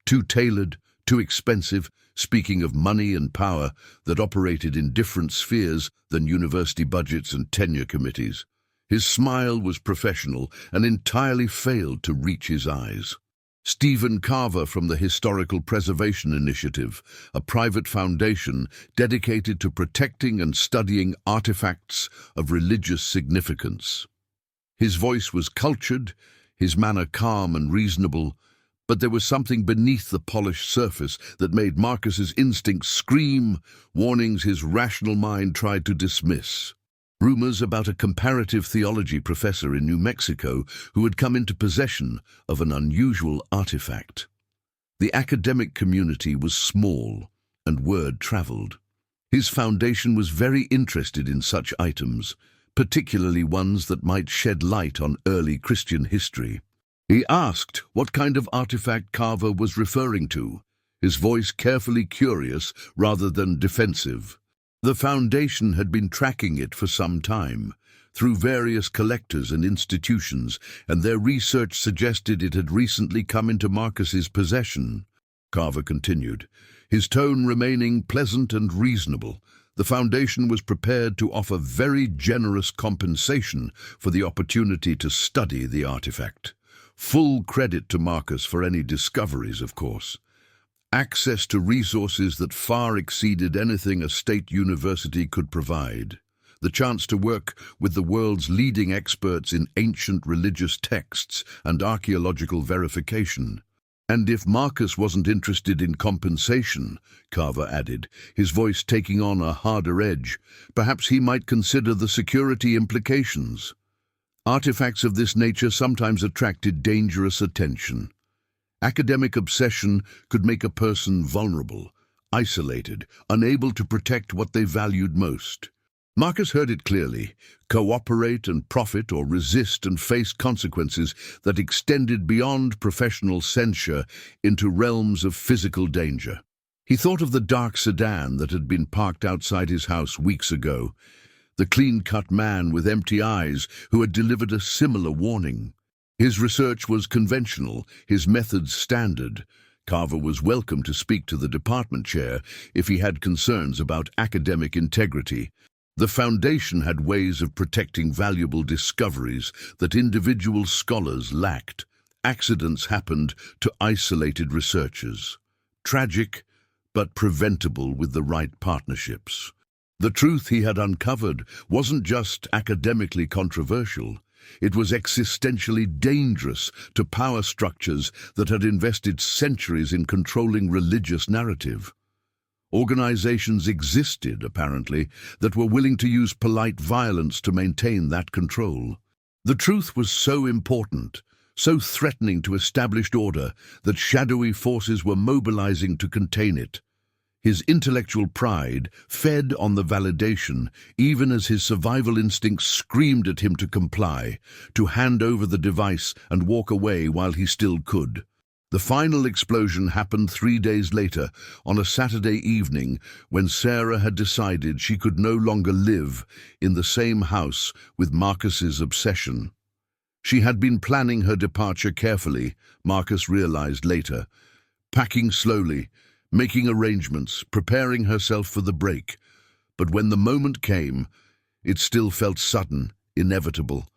Too tailored, too expensive, speaking of money and power that operated in different spheres than university budgets and tenure committees. His smile was professional and entirely failed to reach his eyes. Stephen Carver from the Historical Preservation Initiative, a private foundation dedicated to protecting and studying artifacts of religious significance. His voice was cultured, his manner calm and reasonable, but there was something beneath the polished surface that made Marcus's instincts scream, warnings his rational mind tried to dismiss. Rumors about a comparative theology professor in New Mexico who had come into possession of an unusual artifact. The academic community was small, and word traveled. His foundation was very interested in such items, particularly ones that might shed light on early Christian history. He asked what kind of artifact Carver was referring to, his voice carefully curious rather than defensive. The Foundation had been tracking it for some time, through various collectors and institutions, and their research suggested it had recently come into Marcus's possession. Carver continued, his tone remaining pleasant and reasonable. The Foundation was prepared to offer very generous compensation for the opportunity to study the artifact. Full credit to Marcus for any discoveries, of course. Access to resources that far exceeded anything a state university could provide. The chance to work with the world's leading experts in ancient religious texts and archaeological verification. And if Marcus wasn't interested in compensation, Carver added, his voice taking on a harder edge, perhaps he might consider the security implications. Artifacts of this nature sometimes attracted dangerous attention. Academic obsession could make a person vulnerable, isolated, unable to protect what they valued most. Marcus heard it clearly: cooperate and profit, or resist and face consequences that extended beyond professional censure into realms of physical danger. He thought of the dark sedan that had been parked outside his house weeks ago, the clean-cut man with empty eyes who had delivered a similar warning. His research was conventional, his methods standard. Carver was welcome to speak to the department chair if he had concerns about academic integrity. The Foundation had ways of protecting valuable discoveries that individual scholars lacked. Accidents happened to isolated researchers. Tragic, but preventable with the right partnerships. The truth he had uncovered wasn't just academically controversial. It was existentially dangerous to power structures that had invested centuries in controlling religious narrative. Organizations existed, apparently, that were willing to use polite violence to maintain that control. The truth was so important, so threatening to established order, that shadowy forces were mobilizing to contain it. His intellectual pride fed on the validation, even as his survival instincts screamed at him to comply, to hand over the device and walk away while he still could. The final explosion happened 3 days later, on a Saturday evening, when Sarah had decided she could no longer live in the same house with Marcus's obsession. She had been planning her departure carefully, Marcus realized later, packing slowly, making arrangements, preparing herself for the break. But when the moment came, it still felt sudden, inevitable,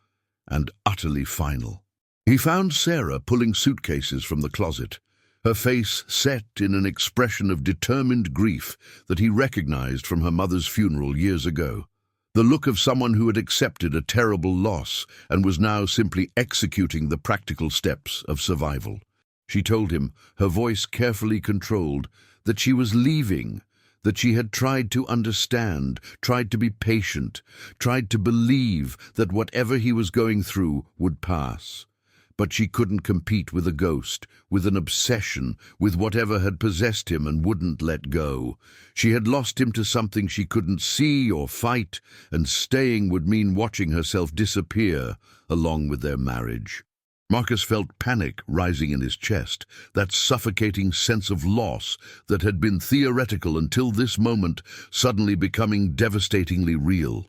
and utterly final. He found Sarah pulling suitcases from the closet, her face set in an expression of determined grief that he recognized from her mother's funeral years ago. The look of someone who had accepted a terrible loss and was now simply executing the practical steps of survival. She told him, her voice carefully controlled, that she was leaving, that she had tried to understand, tried to be patient, tried to believe that whatever he was going through would pass. But she couldn't compete with a ghost, with an obsession, with whatever had possessed him and wouldn't let go. She had lost him to something she couldn't see or fight, and staying would mean watching herself disappear along with their marriage. Marcus felt panic rising in his chest, that suffocating sense of loss that had been theoretical until this moment, suddenly becoming devastatingly real.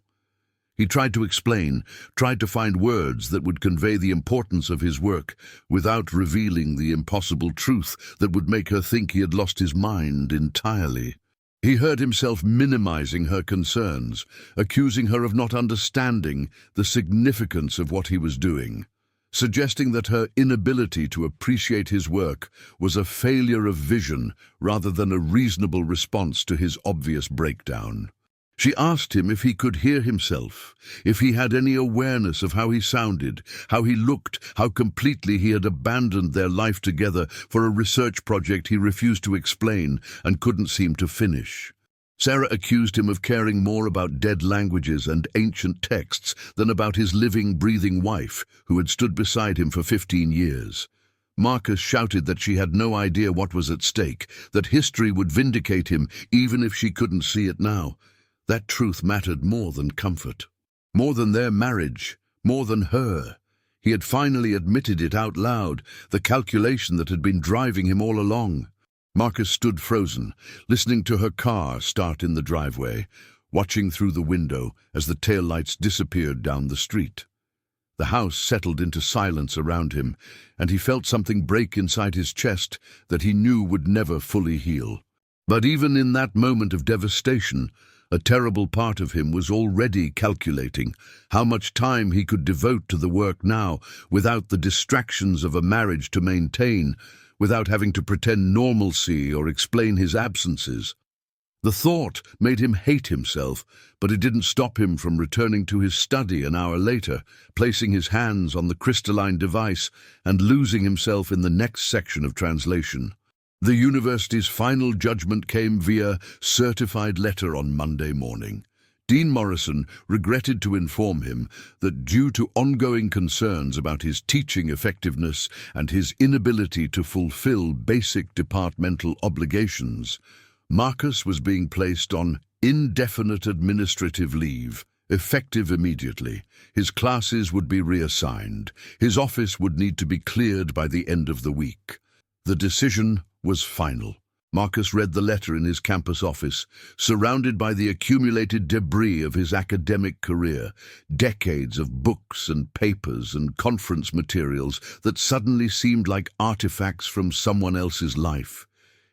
He tried to explain, tried to find words that would convey the importance of his work without revealing the impossible truth that would make her think he had lost his mind entirely. He heard himself minimizing her concerns, accusing her of not understanding the significance of what he was doing, suggesting that her inability to appreciate his work was a failure of vision rather than a reasonable response to his obvious breakdown. She asked him if he could hear himself, if he had any awareness of how he sounded, how he looked, how completely he had abandoned their life together for a research project he refused to explain and couldn't seem to finish. Sarah accused him of caring more about dead languages and ancient texts than about his living, breathing wife, who had stood beside him for 15 years. Marcus shouted that she had no idea what was at stake, that history would vindicate him even if she couldn't see it now. That truth mattered more than comfort, more than their marriage, more than her. He had finally admitted it out loud, the calculation that had been driving him all along. Marcus stood frozen, listening to her car start in the driveway, watching through the window as the taillights disappeared down the street. The house settled into silence around him, and he felt something break inside his chest that he knew would never fully heal. But even in that moment of devastation, a terrible part of him was already calculating how much time he could devote to the work now without the distractions of a marriage to maintain, without having to pretend normalcy or explain his absences. The thought made him hate himself, but it didn't stop him from returning to his study an hour later, placing his hands on the crystalline device and losing himself in the next section of translation. The university's final judgment came via certified letter on Monday morning. Dean Morrison regretted to inform him that due to ongoing concerns about his teaching effectiveness and his inability to fulfill basic departmental obligations, Marcus was being placed on indefinite administrative leave, effective immediately. His classes would be reassigned. His office would need to be cleared by the end of the week. The decision was final. Marcus read the letter in his campus office, surrounded by the accumulated debris of his academic career, decades of books and papers and conference materials that suddenly seemed like artifacts from someone else's life.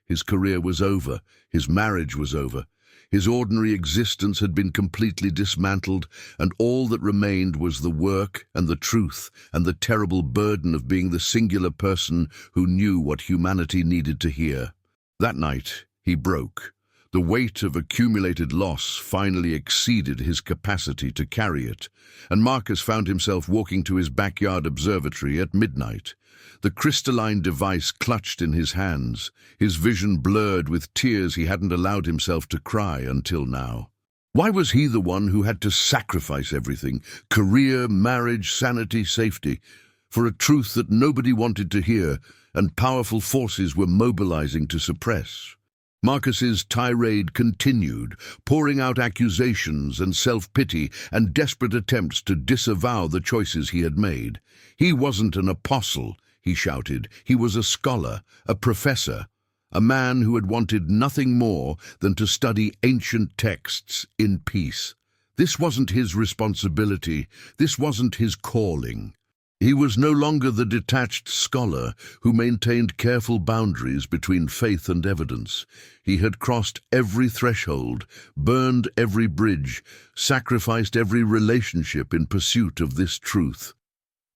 His career was over, his marriage was over, his ordinary existence had been completely dismantled, and all that remained was the work and the truth and the terrible burden of being the singular person who knew what humanity needed to hear. That night, he broke. The weight of accumulated loss finally exceeded his capacity to carry it, and Marcus found himself walking to his backyard observatory at midnight. The crystalline device clutched in his hands, his vision blurred with tears he hadn't allowed himself to cry until now. Why was he the one who had to sacrifice everything, career, marriage, sanity, safety, for a truth that nobody wanted to hear and powerful forces were mobilizing to suppress? Marcus's tirade continued, pouring out accusations and self-pity and desperate attempts to disavow the choices he had made. He wasn't an apostle. he shouted. He was a scholar, a professor, a man who had wanted nothing more than to study ancient texts in peace. This wasn't his responsibility. This wasn't his calling. He was no longer the detached scholar who maintained careful boundaries between faith and evidence. He had crossed every threshold, burned every bridge, sacrificed every relationship in pursuit of this truth.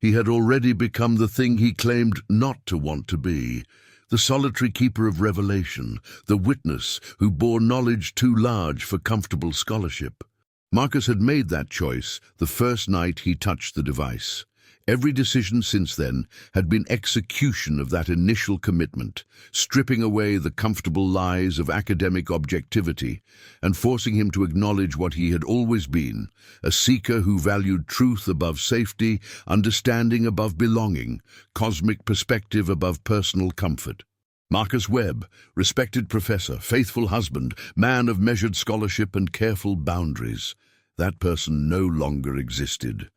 He had already become the thing he claimed not to want to be, the solitary keeper of revelation, the witness who bore knowledge too large for comfortable scholarship. Marcus had made that choice the first night he touched the device. Every decision since then had been execution of that initial commitment, stripping away the comfortable lies of academic objectivity and forcing him to acknowledge what he had always been, a seeker who valued truth above safety, understanding above belonging, cosmic perspective above personal comfort. Marcus Webb, respected professor, faithful husband, man of measured scholarship and careful boundaries. That person no longer existed.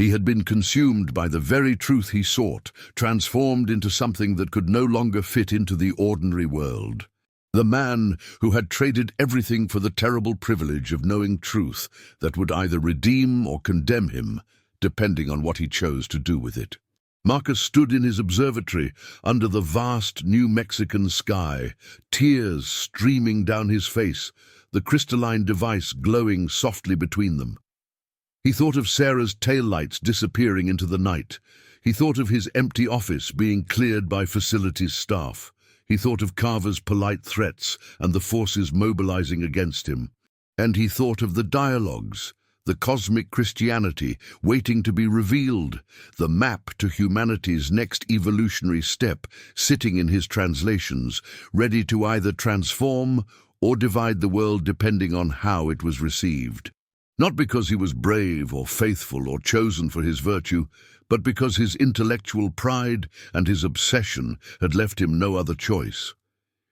He had been consumed by the very truth he sought, transformed into something that could no longer fit into the ordinary world. The man who had traded everything for the terrible privilege of knowing truth that would either redeem or condemn him, depending on what he chose to do with it. Marcus stood in his observatory under the vast New Mexican sky, tears streaming down his face, the crystalline device glowing softly between them. He thought of Sarah's taillights disappearing into the night. He thought of his empty office being cleared by facilities staff. He thought of Carver's polite threats and the forces mobilizing against him. And he thought of the dialogues, the cosmic Christianity waiting to be revealed, the map to humanity's next evolutionary step sitting in his translations, ready to either transform or divide the world depending on how it was received. Not because he was brave or faithful or chosen for his virtue, but because his intellectual pride and his obsession had left him no other choice.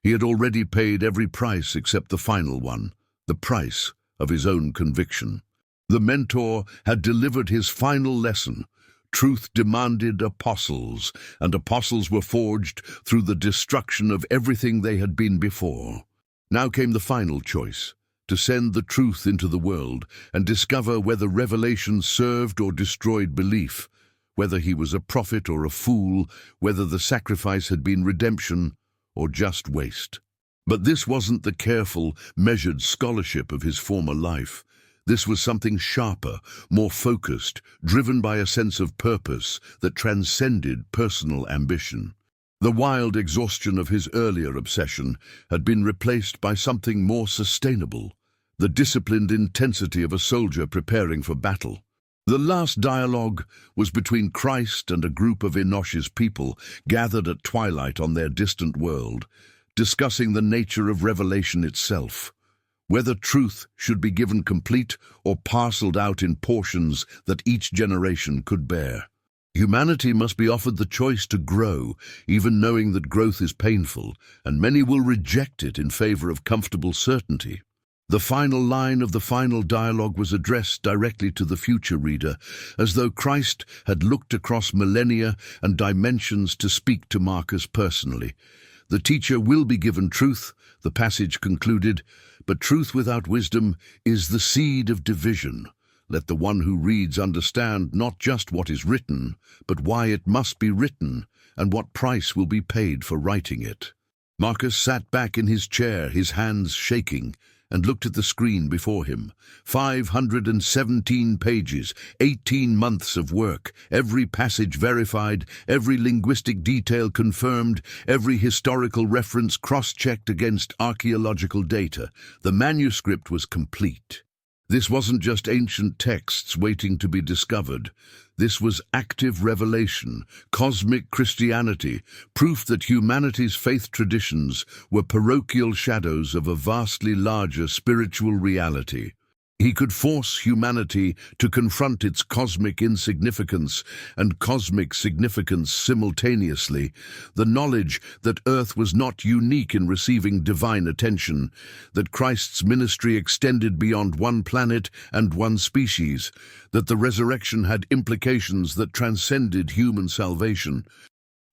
He had already paid every price except the final one, the price of his own conviction. The mentor had delivered his final lesson. Truth demanded apostles, and apostles were forged through the destruction of everything they had been before. Now came the final choice, to send the truth into the world and discover whether revelation served or destroyed belief, whether he was a prophet or a fool, whether the sacrifice had been redemption or just waste. But this wasn't the careful, measured scholarship of his former life. This was something sharper, more focused, driven by a sense of purpose that transcended personal ambition. The wild exhaustion of his earlier obsession had been replaced by something more sustainable, the disciplined intensity of a soldier preparing for battle. The last dialogue was between Christ and a group of Enosh's people gathered at twilight on their distant world, discussing the nature of revelation itself, whether truth should be given complete or parceled out in portions that each generation could bear. Humanity must be offered the choice to grow, even knowing that growth is painful, and many will reject it in favor of comfortable certainty. The final line of the final dialogue was addressed directly to the future reader, as though Christ had looked across millennia and dimensions to speak to Marcus personally. The teacher will be given truth, the passage concluded, but truth without wisdom is the seed of division. Let the one who reads understand not just what is written, but why it must be written, and what price will be paid for writing it. Marcus sat back in his chair, his hands shaking, and looked at the screen before him. 517 pages, 18 months of work, every passage verified, every linguistic detail confirmed, every historical reference cross-checked against archaeological data. The manuscript was complete. This wasn't just ancient texts waiting to be discovered. This was active revelation, cosmic Christianity, proof that humanity's faith traditions were parochial shadows of a vastly larger spiritual reality. He could force humanity to confront its cosmic insignificance and cosmic significance simultaneously, the knowledge that Earth was not unique in receiving divine attention, that Christ's ministry extended beyond one planet and one species, that the resurrection had implications that transcended human salvation.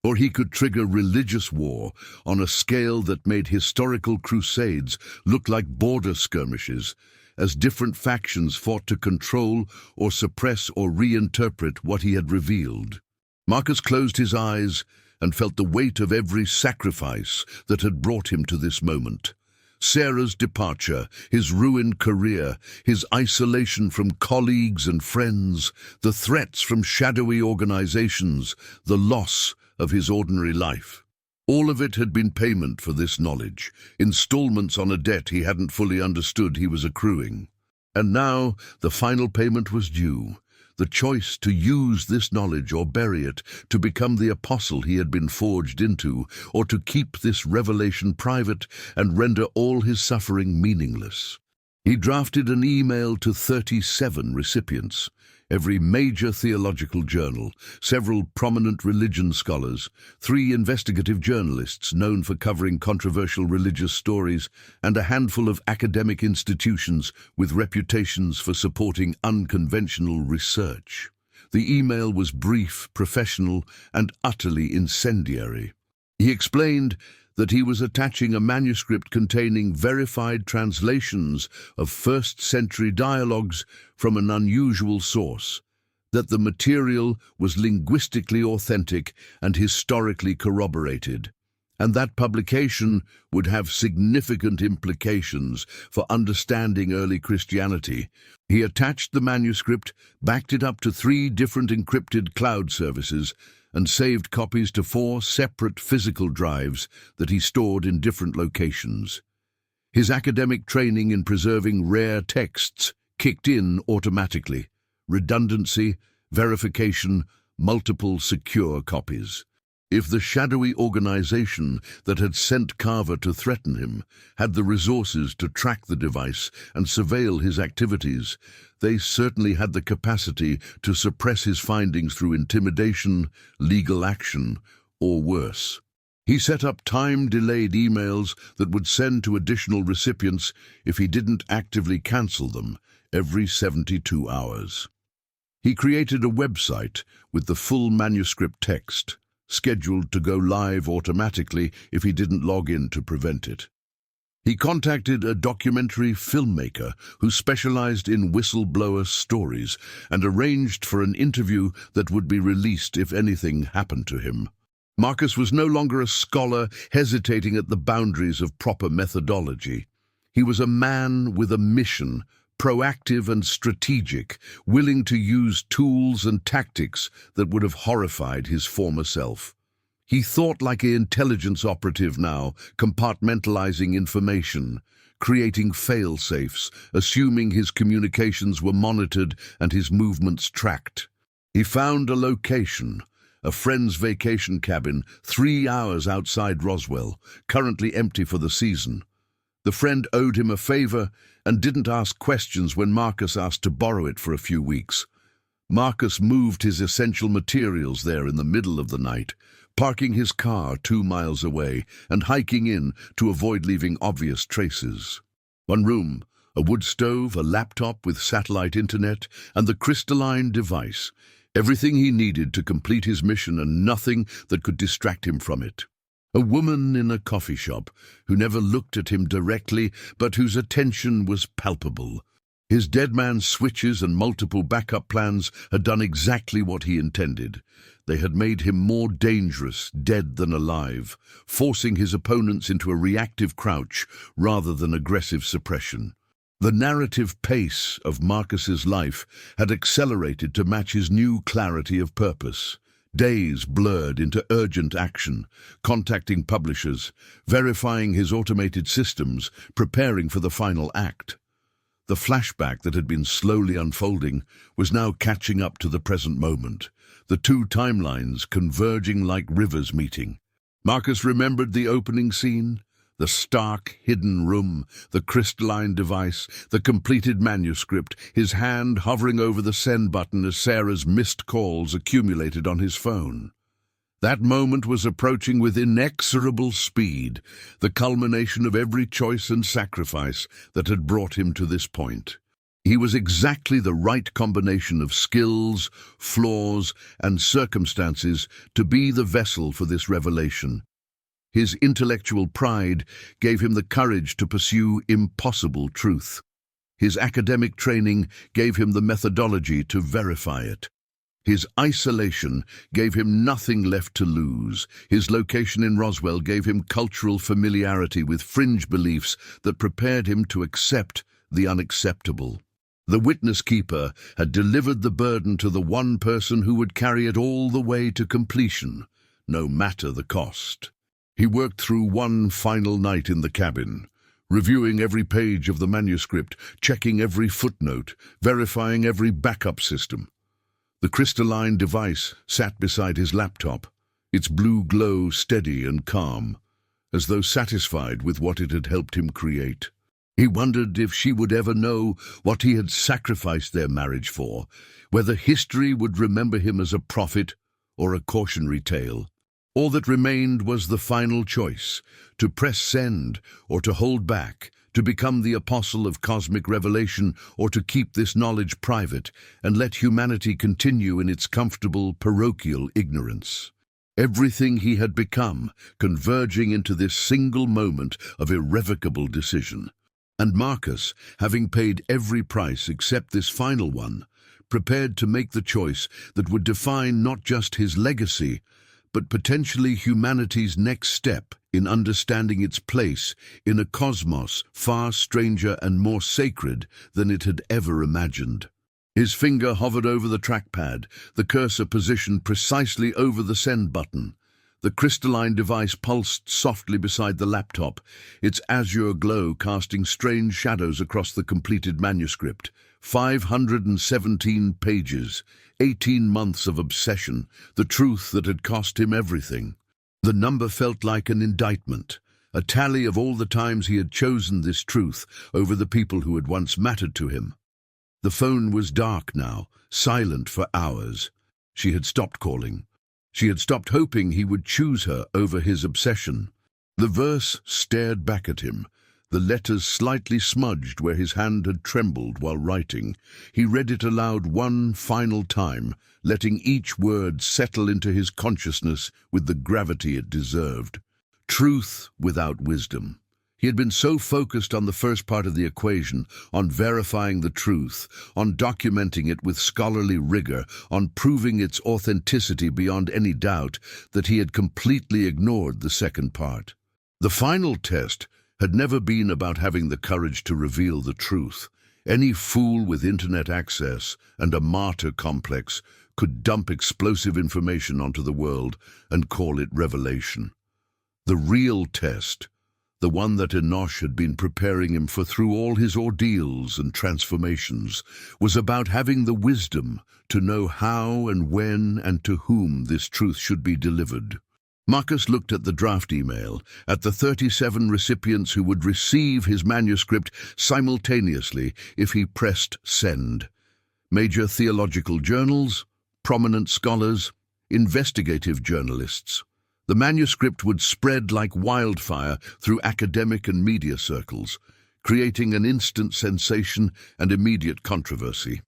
Or he could trigger religious war on a scale that made historical crusades look like border skirmishes, as different factions fought to control or suppress or reinterpret what he had revealed. Marcus closed his eyes and felt the weight of every sacrifice that had brought him to this moment. Sarah's departure, his ruined career, his isolation from colleagues and friends, the threats from shadowy organizations, the loss of his ordinary life. All of it had been payment for this knowledge, installments on a debt he hadn't fully understood he was accruing. And now the final payment was due, the choice to use this knowledge or bury it, to become the apostle he had been forged into, or to keep this revelation private and render all his suffering meaningless. He drafted an email to 37 recipients, every major theological journal, several prominent religion scholars, 3 investigative journalists known for covering controversial religious stories, and a handful of academic institutions with reputations for supporting unconventional research. The email was brief, professional, and utterly incendiary. He explained that he was attaching a manuscript containing verified translations of first-century dialogues from an unusual source, that the material was linguistically authentic and historically corroborated, and that publication would have significant implications for understanding early Christianity. He attached the manuscript, backed it up to 3 different encrypted cloud services, and saved copies to 4 separate physical drives that he stored in different locations. His academic training in preserving rare texts kicked in automatically. Redundancy, verification, multiple secure copies. If the shadowy organization that had sent Carver to threaten him had the resources to track the device and surveil his activities, they certainly had the capacity to suppress his findings through intimidation, legal action, or worse. He set up time-delayed emails that would send to additional recipients if he didn't actively cancel them every 72 hours. He created a website with the full manuscript text, scheduled to go live automatically if he didn't log in to prevent it. He contacted a documentary filmmaker who specialized in whistleblower stories and arranged for an interview that would be released if anything happened to him. Marcus was no longer a scholar hesitating at the boundaries of proper methodology. He was a man with a mission, proactive and strategic, willing to use tools and tactics that would have horrified his former self. He thought like an intelligence operative now, compartmentalizing information, creating fail-safes, assuming his communications were monitored and his movements tracked. He found a location, a friend's vacation cabin 3 hours outside Roswell, currently empty for the season. The friend owed him a favor and didn't ask questions when Marcus asked to borrow it for a few weeks. Marcus moved his essential materials there in the middle of the night, parking his car 2 miles away and hiking in to avoid leaving obvious traces. One room, a wood stove, a laptop with satellite internet, and the crystalline device. Everything he needed to complete his mission and nothing that could distract him from it. A woman in a coffee shop who never looked at him directly but whose attention was palpable. His dead man's switches and multiple backup plans had done exactly what he intended. They had made him more dangerous, dead than alive, forcing his opponents into a reactive crouch rather than aggressive suppression. The narrative pace of Marcus's life had accelerated to match his new clarity of purpose. Days blurred into urgent action, contacting publishers, verifying his automated systems, preparing for the final act. The flashback that had been slowly unfolding was now catching up to the present moment, the 2 timelines converging like rivers meeting. Marcus remembered the opening scene, the stark, hidden room, the crystalline device, the completed manuscript, his hand hovering over the send button as Sarah's missed calls accumulated on his phone. That moment was approaching with inexorable speed, the culmination of every choice and sacrifice that had brought him to this point. He was exactly the right combination of skills, flaws, and circumstances to be the vessel for this revelation. His intellectual pride gave him the courage to pursue impossible truth. His academic training gave him the methodology to verify it. His isolation gave him nothing left to lose. His location in Roswell gave him cultural familiarity with fringe beliefs that prepared him to accept the unacceptable. The witness keeper had delivered the burden to the one person who would carry it all the way to completion, no matter the cost. He worked through one final night in the cabin, reviewing every page of the manuscript, checking every footnote, verifying every backup system. The crystalline device sat beside his laptop, its blue glow steady and calm, as though satisfied with what it had helped him create. He wondered if she would ever know what he had sacrificed their marriage for, whether history would remember him as a prophet or a cautionary tale. All that remained was the final choice, to press send or to hold back, to become the apostle of cosmic revelation or to keep this knowledge private and let humanity continue in its comfortable parochial ignorance. Everything he had become converging into this single moment of irrevocable decision. And Marcus, having paid every price except this final one, prepared to make the choice that would define not just his legacy, but potentially humanity's next step in understanding its place in a cosmos far stranger and more sacred than it had ever imagined. His finger hovered over the trackpad, the cursor positioned precisely over the send button. The crystalline device pulsed softly beside the laptop, its azure glow casting strange shadows across the completed manuscript. 517 pages, 18 months of obsession, the truth that had cost him everything. The number felt like an indictment, a tally of all the times he had chosen this truth over the people who had once mattered to him. The phone was dark now, silent for hours. She had stopped calling. She had stopped hoping he would choose her over his obsession. The verse stared back at him, the letters slightly smudged where his hand had trembled while writing. He read it aloud one final time, letting each word settle into his consciousness with the gravity it deserved. Truth without wisdom. He had been so focused on the first part of the equation, on verifying the truth, on documenting it with scholarly rigor, on proving its authenticity beyond any doubt, that he had completely ignored the second part. The final test had never been about having the courage to reveal the truth. Any fool with internet access and a martyr complex could dump explosive information onto the world and call it revelation. The real test, the one that Enosh had been preparing him for through all his ordeals and transformations, was about having the wisdom to know how and when and to whom this truth should be delivered. Marcus looked at the draft email, at the 37 recipients who would receive his manuscript simultaneously if he pressed send. Major theological journals, prominent scholars, investigative journalists. The manuscript would spread like wildfire through academic and media circles, creating an instant sensation and immediate controversy.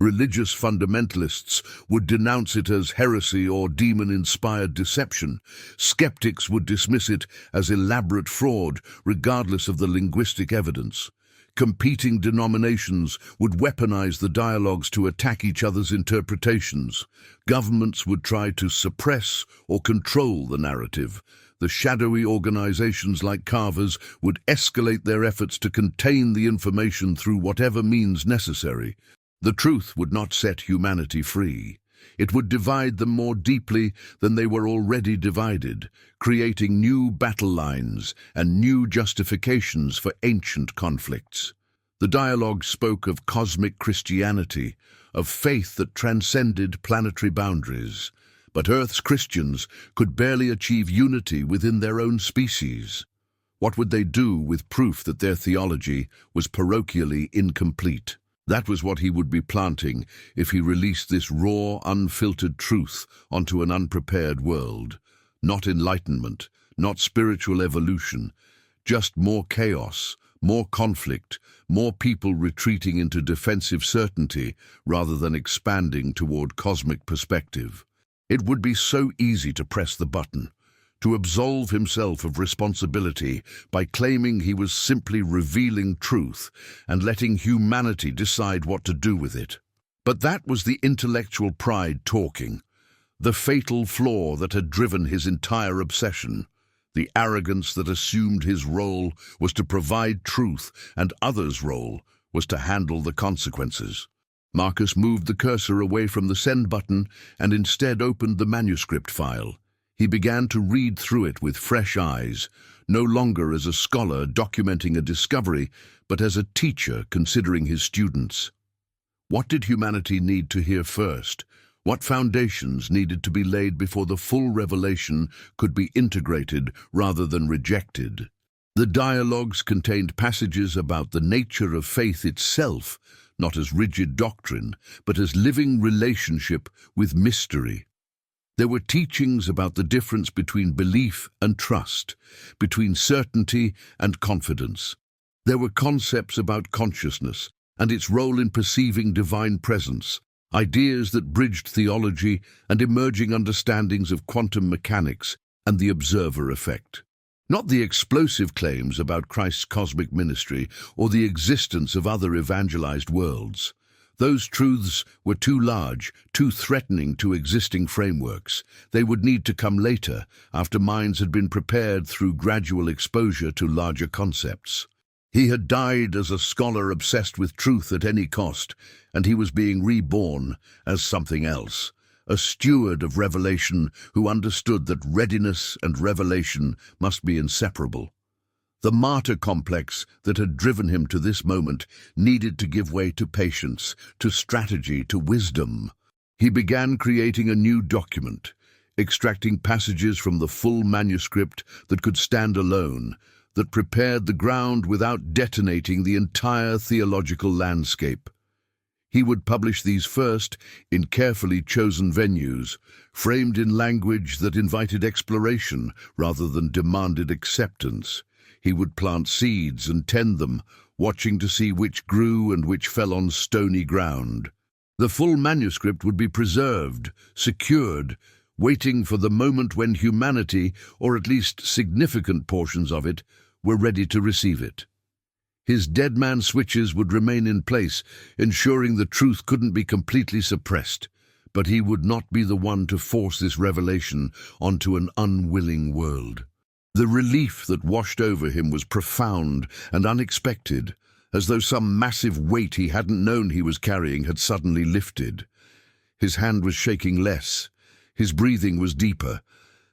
Religious fundamentalists would denounce it as heresy or demon-inspired deception. Skeptics would dismiss it as elaborate fraud, regardless of the linguistic evidence. Competing denominations would weaponize the dialogues to attack each other's interpretations. Governments would try to suppress or control the narrative. The shadowy organizations like Carver's would escalate their efforts to contain the information through whatever means necessary. The truth would not set humanity free. It would divide them more deeply than they were already divided, creating new battle lines and new justifications for ancient conflicts. The dialogue spoke of cosmic Christianity, of faith that transcended planetary boundaries. But Earth's Christians could barely achieve unity within their own species. What would they do with proof that their theology was parochially incomplete? That was what he would be planting if he released this raw, unfiltered truth onto an unprepared world. Not enlightenment, not spiritual evolution, just more chaos, more conflict, more people retreating into defensive certainty rather than expanding toward cosmic perspective. It would be so easy to press the button, to absolve himself of responsibility by claiming he was simply revealing truth and letting humanity decide what to do with it. But that was the intellectual pride talking, the fatal flaw that had driven his entire obsession, the arrogance that assumed his role was to provide truth and others' role was to handle the consequences. Marcus moved the cursor away from the send button and instead opened the manuscript file. He began to read through it with fresh eyes, no longer as a scholar documenting a discovery, but as a teacher considering his students. What did humanity need to hear first? What foundations needed to be laid before the full revelation could be integrated rather than rejected? The dialogues contained passages about the nature of faith itself, not as rigid doctrine, but as living relationship with mystery. There were teachings about the difference between belief and trust, between certainty and confidence. There were concepts about consciousness and its role in perceiving divine presence, ideas that bridged theology and emerging understandings of quantum mechanics and the observer effect. Not the explosive claims about Christ's cosmic ministry or the existence of other evangelized worlds. Those truths were too large, too threatening to existing frameworks. They would need to come later, after minds had been prepared through gradual exposure to larger concepts. He had died as a scholar obsessed with truth at any cost, and he was being reborn as something else, a steward of revelation who understood that readiness and revelation must be inseparable. The martyr complex that had driven him to this moment needed to give way to patience, to strategy, to wisdom. He began creating a new document, extracting passages from the full manuscript that could stand alone, that prepared the ground without detonating the entire theological landscape. He would publish these first in carefully chosen venues, framed in language that invited exploration rather than demanded acceptance. He would plant seeds and tend them, watching to see which grew and which fell on stony ground. The full manuscript would be preserved, secured, waiting for the moment when humanity, or at least significant portions of it, were ready to receive it. His dead man switches would remain in place, ensuring the truth couldn't be completely suppressed, but he would not be the one to force this revelation onto an unwilling world. The relief that washed over him was profound and unexpected, as though some massive weight he hadn't known he was carrying had suddenly lifted. His hand was shaking less, his breathing was deeper.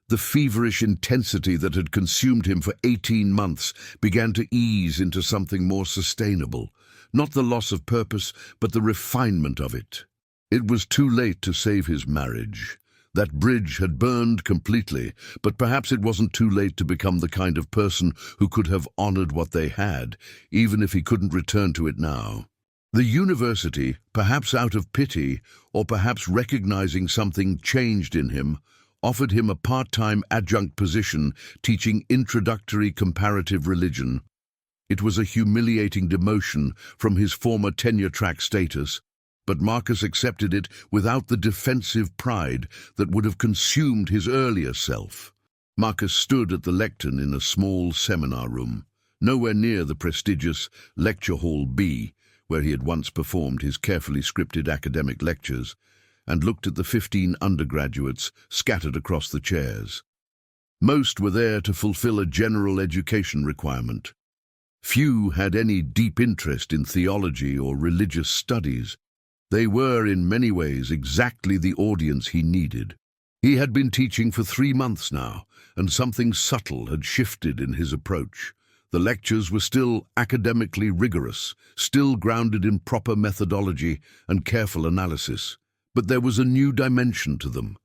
The feverish intensity that had consumed him for 18 months began to ease into something more sustainable, not the loss of purpose, but the refinement of it. It was too late to save his marriage. That bridge had burned completely, but perhaps it wasn't too late to become the kind of person who could have honored what they had, even if he couldn't return to it now. The university, perhaps out of pity, or perhaps recognizing something changed in him, offered him a part-time adjunct position teaching introductory comparative religion. It was a humiliating demotion from his former tenure-track status, but Marcus accepted it without the defensive pride that would have consumed his earlier self. Marcus stood at the lectern in a small seminar room, nowhere near the prestigious Lecture Hall B, where he had once performed his carefully scripted academic lectures, and looked at the 15 undergraduates scattered across the chairs. Most were there to fulfill a general education requirement. Few had any deep interest in theology or religious studies. They were, in many ways, exactly the audience he needed. He had been teaching for 3 months now, and something subtle had shifted in his approach. The lectures were still academically rigorous, still grounded in proper methodology and careful analysis. But there was a new dimension to them,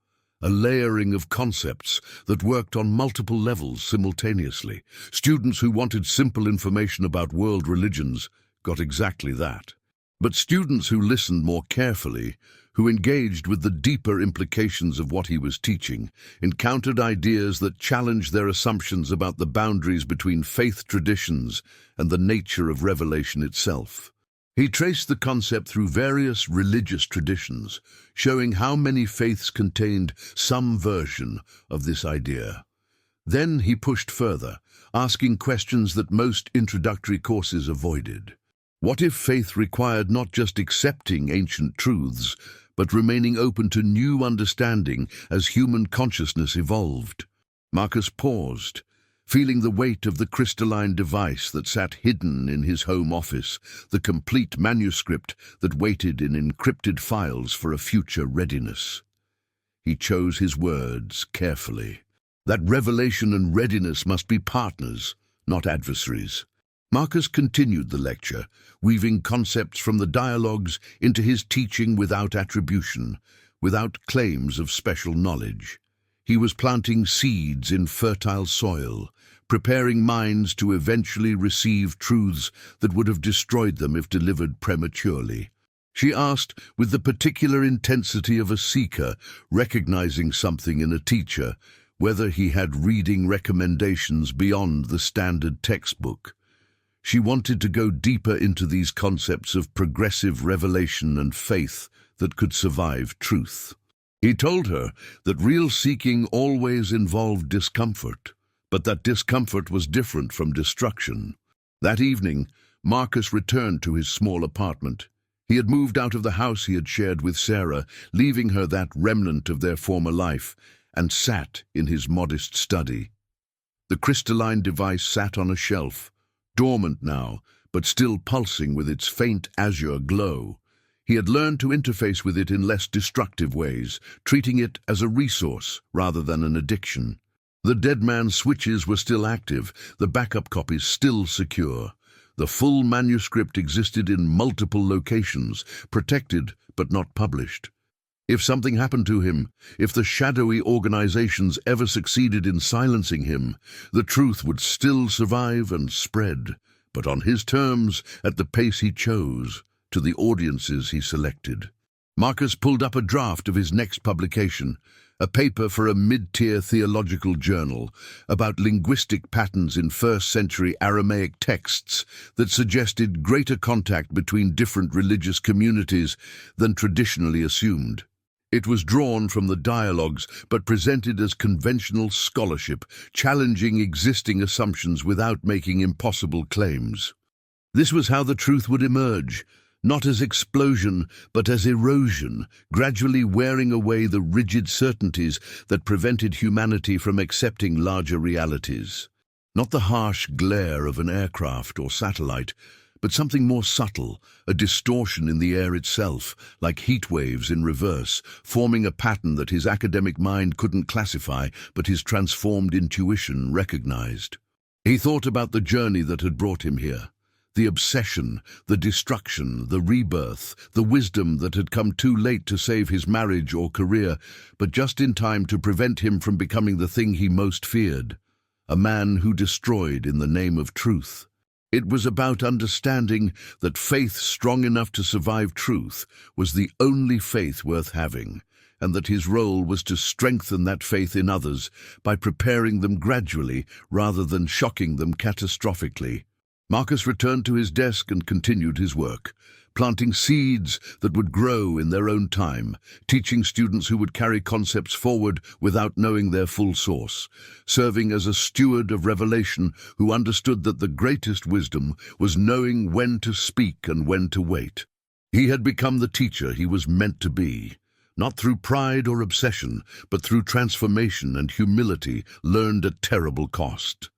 a layering of concepts that worked on multiple levels simultaneously. Students who wanted simple information about world religions got exactly that. But students who listened more carefully, who engaged with the deeper implications of what he was teaching, encountered ideas that challenged their assumptions about the boundaries between faith traditions and the nature of revelation itself. He traced the concept through various religious traditions, showing how many faiths contained some version of this idea. Then he pushed further, asking questions that most introductory courses avoided. What if faith required not just accepting ancient truths, but remaining open to new understanding as human consciousness evolved? Marcus paused, feeling the weight of the crystalline device that sat hidden in his home office, the complete manuscript that waited in encrypted files for a future readiness. He chose his words carefully. That revelation and readiness must be partners, not adversaries. Marcus continued the lecture, weaving concepts from the dialogues into his teaching without attribution, without claims of special knowledge. He was planting seeds in fertile soil, preparing minds to eventually receive truths that would have destroyed them if delivered prematurely. She asked, with the particular intensity of a seeker recognizing something in a teacher, whether he had reading recommendations beyond the standard textbook. She wanted to go deeper into these concepts of progressive revelation and faith that could survive truth. He told her that real seeking always involved discomfort, but that discomfort was different from destruction. That evening, Marcus returned to his small apartment. He had moved out of the house he had shared with Sarah, leaving her that remnant of their former life, and sat in his modest study. The crystalline device sat on a shelf, dormant now, but still pulsing with its faint azure glow. He had learned to interface with it in less destructive ways, treating it as a resource rather than an addiction. The Dead Man's switches were still active, the backup copies still secure. The full manuscript existed in multiple locations, protected but not published. If something happened to him, if the shadowy organizations ever succeeded in silencing him, the truth would still survive and spread, but on his terms, at the pace he chose, to the audiences he selected. Marcus pulled up a draft of his next publication, a paper for a mid-tier theological journal about linguistic patterns in first-century Aramaic texts that suggested greater contact between different religious communities than traditionally assumed. It was drawn from the dialogues but presented as conventional scholarship, challenging existing assumptions without making impossible claims. This was how the truth would emerge, not as explosion, but as erosion, gradually wearing away the rigid certainties that prevented humanity from accepting larger realities. Not the harsh glare of an aircraft or satellite, but something more subtle, a distortion in the air itself, like heat waves in reverse, forming a pattern that his academic mind couldn't classify, but his transformed intuition recognized. He thought about the journey that had brought him here. The obsession, the destruction, the rebirth, the wisdom that had come too late to save his marriage or career, but just in time to prevent him from becoming the thing he most feared, a man who destroyed in the name of truth. It was about understanding that faith strong enough to survive truth was the only faith worth having, and that his role was to strengthen that faith in others by preparing them gradually rather than shocking them catastrophically. Marcus returned to his desk and continued his work, planting seeds that would grow in their own time, teaching students who would carry concepts forward without knowing their full source, serving as a steward of revelation who understood that the greatest wisdom was knowing when to speak and when to wait. He had become the teacher he was meant to be, not through pride or obsession, but through transformation and humility learned at terrible cost.